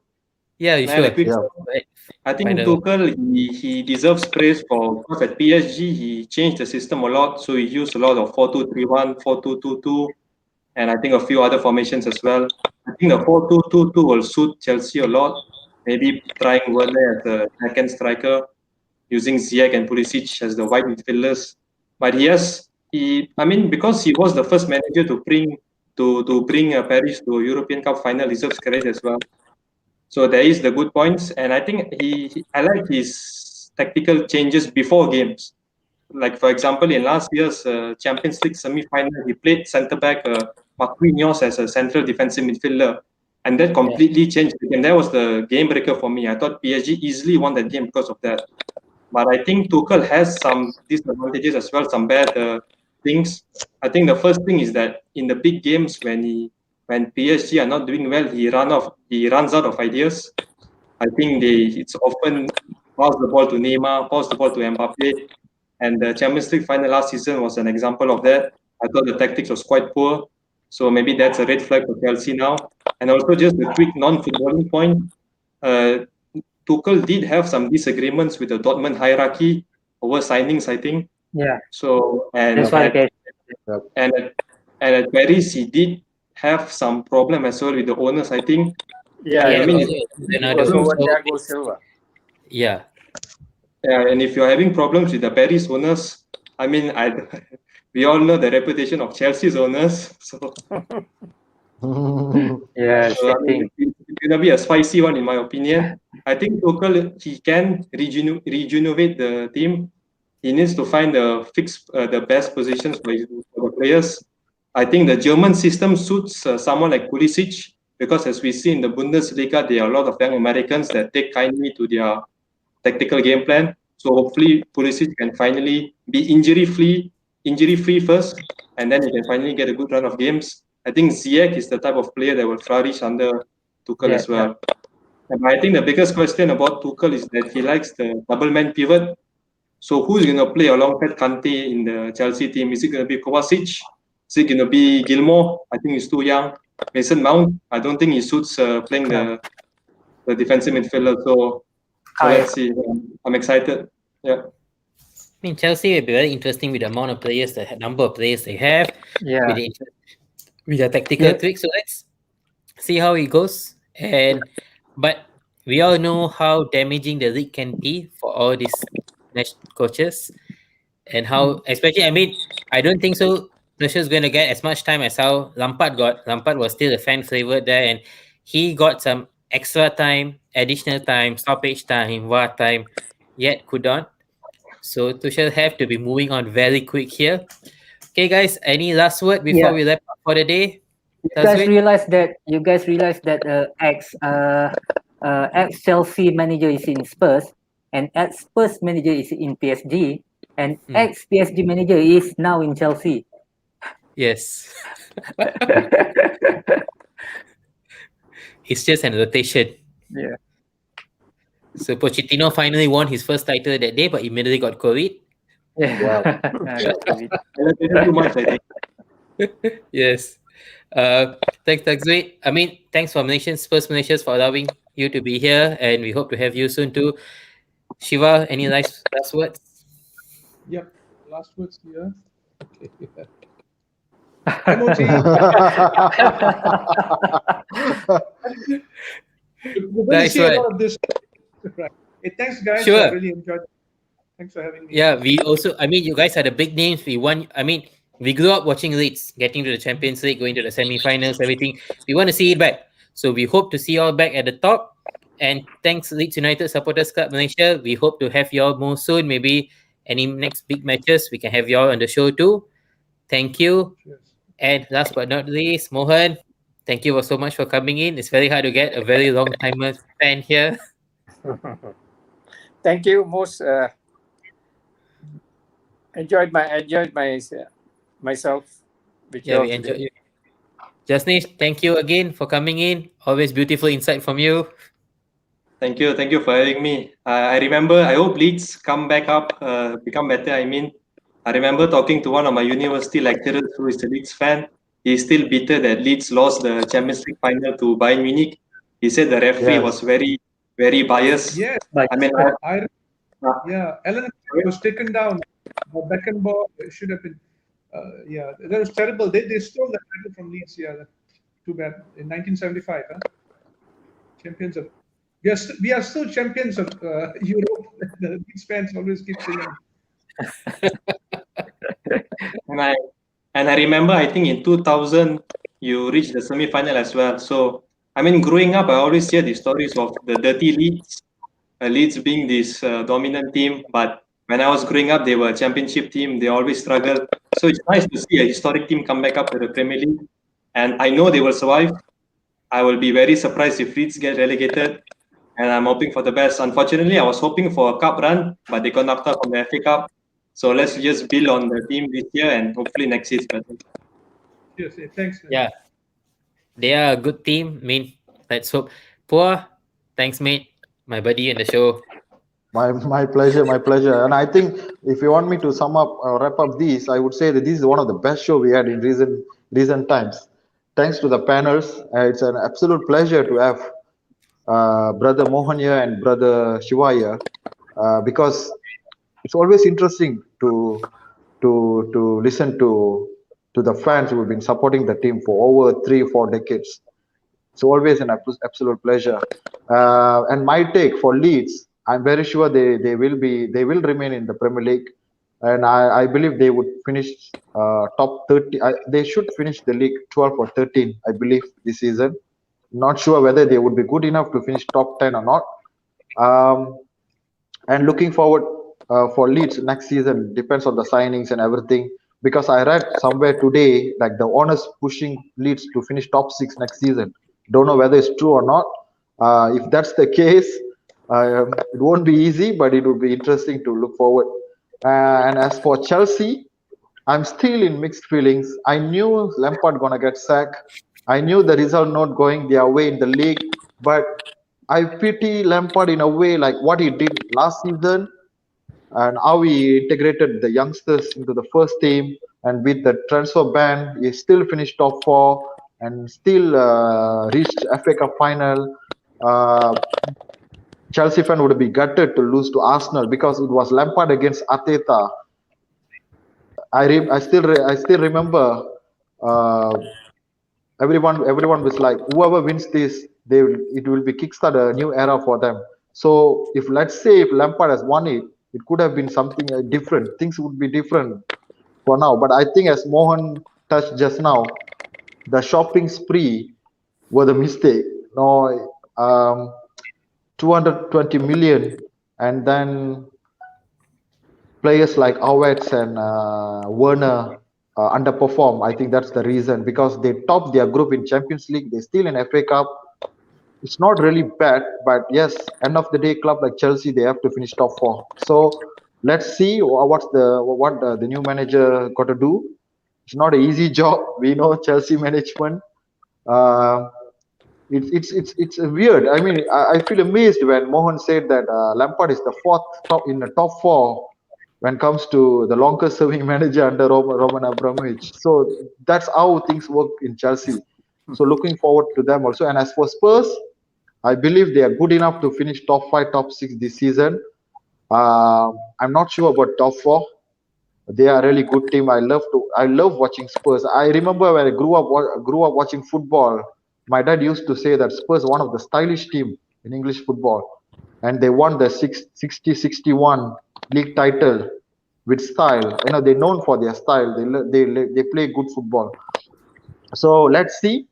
Yeah, you Can I add a sure. quick? Yeah. Right. I think Final. Tuchel he deserves praise for because at PSG he changed the system a lot, so he used a lot of 4-2-3-1, 4-2-2-2, and I think a few other formations as well. I think the 4-2-2-2 will suit Chelsea a lot. Maybe trying Werner as a second striker, using Ziyech and Pulisic as the wide midfielders. But because he was the first manager to bring Paris to a European Cup final, deserves credit as well. So there is the good points, and I think I like his tactical changes before games. Like for example, in last year's Champions League semi-final, he played centre back Marquinhos as a central defensive midfielder, and that completely changed the game. That was the game breaker for me. I thought PSG easily won that game because of that. But I think Tuchel has some disadvantages as well, some bad things. I think the first thing is that in the big games when PSG are not doing well, he runs out of ideas. I think it's often pass the ball to Neymar, pass the ball to Mbappe, and the Champions League final last season was an example of that. I thought the tactics was quite poor, so maybe that's a red flag for Chelsea now. And also just a quick non-footballing point. Tuchel did have some disagreements with the Dortmund hierarchy over signings, I think. Yeah. So That's why at Paris he did have some problem as well with the owners, I think. Yeah, Yeah, I mean, Bernardo. Thiago Silva. Yeah. and if you're having problems with the Paris owners, we all know the reputation of Chelsea's owners. So, yeah, it's gonna be a spicy one in my opinion. I think Tuchel he can rejuvenate the team. He needs to find the best positions for the players. I think the German system suits someone like Pulisic because as we see in the Bundesliga, there are a lot of young Americans that take kindly to their tactical game plan. So hopefully Pulisic can finally be injury free first, and then he can finally get a good run of games. I think Ziyech is the type of player that will flourish under Tuchel as well. And I think the biggest question about Tuchel is that he likes the double man pivot. So who's going to play alongside Kante in the Chelsea team? Is it going to be Kovacic? Is it going to be Gilmore? I think he's too young. Mason Mount, I don't think he suits playing the defensive midfielder. So let's see. I'm excited. Yeah. mean, Chelsea will be very interesting with the amount of players, the number of players they have, Yeah. with the tactical Yeah. tweaks. So let's see how it goes. But we all know how damaging the league can be for all these coaches, and how, especially, I mean, I don't think so. Tuchel's going to get as much time as how Lampard got. Lampard was still a fan favorite there, and he got some extra time, additional time, stoppage time, VAR time, yet could not. So Tuchel have to be moving on very quick here. Okay, guys, any last word before Yeah. we wrap up for the day? You guys Tazwin? realize that ex Chelsea manager is in Spurs, and ex Spurs manager is in PSG, and ex PSG manager is now in Chelsea. Yes. It's just an rotation. Yeah. So Pochettino finally won his first title that day, but immediately got COVID. Yeah. I didn't do much, I think. Yes. Thanks, Tagzweet. I mean, thanks for Malaysian Spurs Malaysians for allowing you to be here, and we hope to have you soon too. Shiva, any last words? Yep. Last words here. Okay. MOT. We're going to Nice see a one. lot of this. Right. Hey, thanks, guys. Sure. I really enjoyed it. Thanks for having me. Yeah, we also, I mean, you guys are the big names. We grew up watching Leeds, getting to the Champions League, going to the semi-finals, everything. We want to see it back. So we hope to see you all back at the top. And thanks, Leeds United Supporters Club Malaysia. We hope to have you all more soon. Maybe any next big matches, we can have you all on the show too. Thank you. Cheers. And last but not least, Mohan, thank you so much for coming in. It's very hard to get a very long timer fan here. Thank you. Most enjoyed myself with you Yeah, all we enjoy today. you. Jasnesh, thank you again for coming in. Always beautiful insight from you. Thank you for having me. I remember, I hope Leeds come back up, become better. I mean, I remember talking to one of my university lecturers who is a Leeds fan. He's still bitter that Leeds lost the Champions League final to Bayern Munich. He said the referee was very, very biased. Yes. I mean, Ellen was taken down. Beckenbauer should have been. That was terrible. They stole the title from Leeds. Yeah, too bad. In 1975, champions of. We are still champions of Europe. The Leeds fans always keep saying. and I remember, I think in 2000 you reached the semi-final as well. So I mean, growing up, I always hear the stories of the dirty Leeds, Leeds being this dominant team. But when I was growing up, they were a championship team. They always struggled. So it's nice to see a historic team come back up to the Premier League. And I know they will survive. I will be very surprised if Leeds get relegated. And I'm hoping for the best. Unfortunately, I was hoping for a cup run, but they got knocked out from the FA Cup. So let's just build on the team this year, and hopefully next year is better. Yes, thanks. Man. Yeah, they are a good team. I mean, let's hope. Poor, thanks, mate. My buddy in the show. My pleasure, my pleasure. And I think if you want me to sum up or wrap up these, I would say that this is one of the best show we had in recent times. Thanks to the panels, it's an absolute pleasure to have brother Mohan here and brother Shiva here, because it's always interesting to listen to the fans who have been supporting the team for over 3 or 4 decades. It's always an absolute pleasure. And my take for Leeds, I'm very sure they will remain in the Premier League, and I believe they would finish top 30. They should finish the league 12 or 13, I believe, this season. Not sure whether they would be good enough to finish top 10 or not. And looking forward for Leeds next season depends on the signings and everything. Because I read somewhere today like the owners pushing Leeds to finish top 6 next season. Don't know whether it's true or not. If that's the case, it won't be easy, but it would be interesting to look forward. And as for Chelsea, I'm still in mixed feelings. I knew Lampard gonna get sacked. I knew the result not going their way in the league, but I pity Lampard in a way like what he did last season and how he integrated the youngsters into the first team. And with the transfer ban, he still finished top 4 and still reached FA Cup final. Chelsea fan would be gutted to lose to Arsenal because it was Lampard against Arteta. I still remember. Uh, everyone was like, whoever wins this, it will be kickstart a new era for them. So if let's say if Lampard has won it, it could have been something different. Things would be different for now. But I think as Mohan touched just now, the shopping spree was a mistake. No, 220 million, and then players like Owets and Werner underperform. I think that's the reason because they topped their group in Champions League. They're still in FA Cup. It's not really bad, but yes, end of the day, club like Chelsea, they have to finish top four. So let's see what the new manager got to do. It's not an easy job. We know Chelsea management. Uh, it's weird. I mean, I feel amazed when Mohan said that Lampard is the fourth top in the top four when it comes to the longest serving manager under Roman Abramovich. So that's how things work in Chelsea. So looking forward to them also. And as for Spurs, I believe they are good enough to finish top 5, top 6 this season. I'm not sure about top 4. They are a really good team. I love watching Spurs. I remember when I grew up watching football. My dad used to say that Spurs are one of the stylish team in English football, and they won the 60-61 league title with style. You know, they're known for their style. They play good football. So let's see.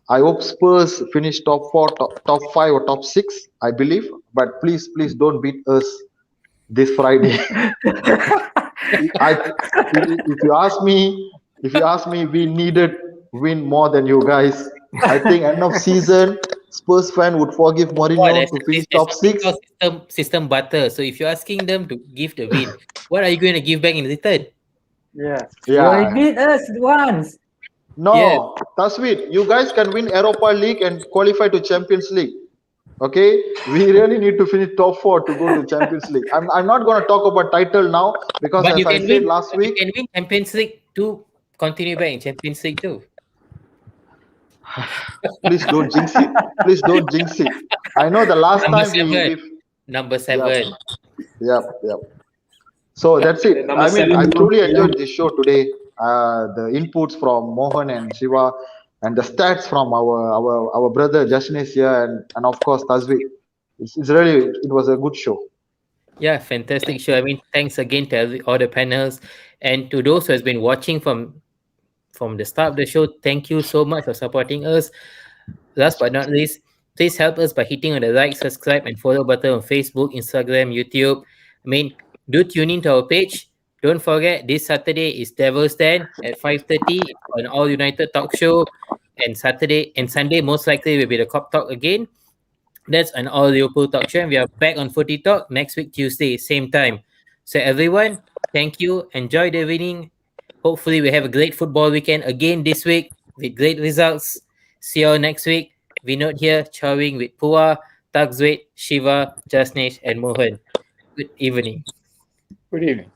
I hope Spurs finish top 4, top 5, or top 6. I believe, but please don't beat us this Friday. If you ask me, we needed win more than you guys. I think end of season, Spurs fan would forgive Mourinho to finish top 6. System butter. So if you're asking them to give the win, what are you going to give back in return? Yeah. Yeah. You beat us once. No, Yeah. Taswit, you guys can win Europa League and qualify to Champions League. Okay, we really need to finish top 4 to go to Champions League. I'm not going to talk about title now because But as I said last you week, can win Champions League to continue back in Champions League too. please don't jinx it. Please don't jinx it. I know the last Number time Number 7. Yep. So that's it. Number I mean, 7, I bro. truly Yeah. enjoyed this show today. The inputs from Mohan and Shiva, and the stats from our brother Jasnesh here, and of course Tazvi. It was a good show. Yeah, fantastic show. I mean, thanks again to all the panels and to those who has been watching from the start of the show. Thank you so much for supporting us. Last but not least, please help us by hitting on the like, subscribe, and follow button on Facebook, Instagram, YouTube. I mean, do tune in to our page. Don't forget, this Saturday is Devil's Den at 5:30 on All United Talk Show. And Sunday, most likely, will be the Cop Talk again. That's an All Liverpool Talk Show. And we are back on Footy Talk next week, Tuesday, same time. So, everyone, thank you. Enjoy the winning. Hopefully, we have a great football weekend again this week with great results. See you all next week. Vinod here, chowing with Pua, Tagzwet, Shiva, Jasnesh, and Mohan. Good evening. Good evening.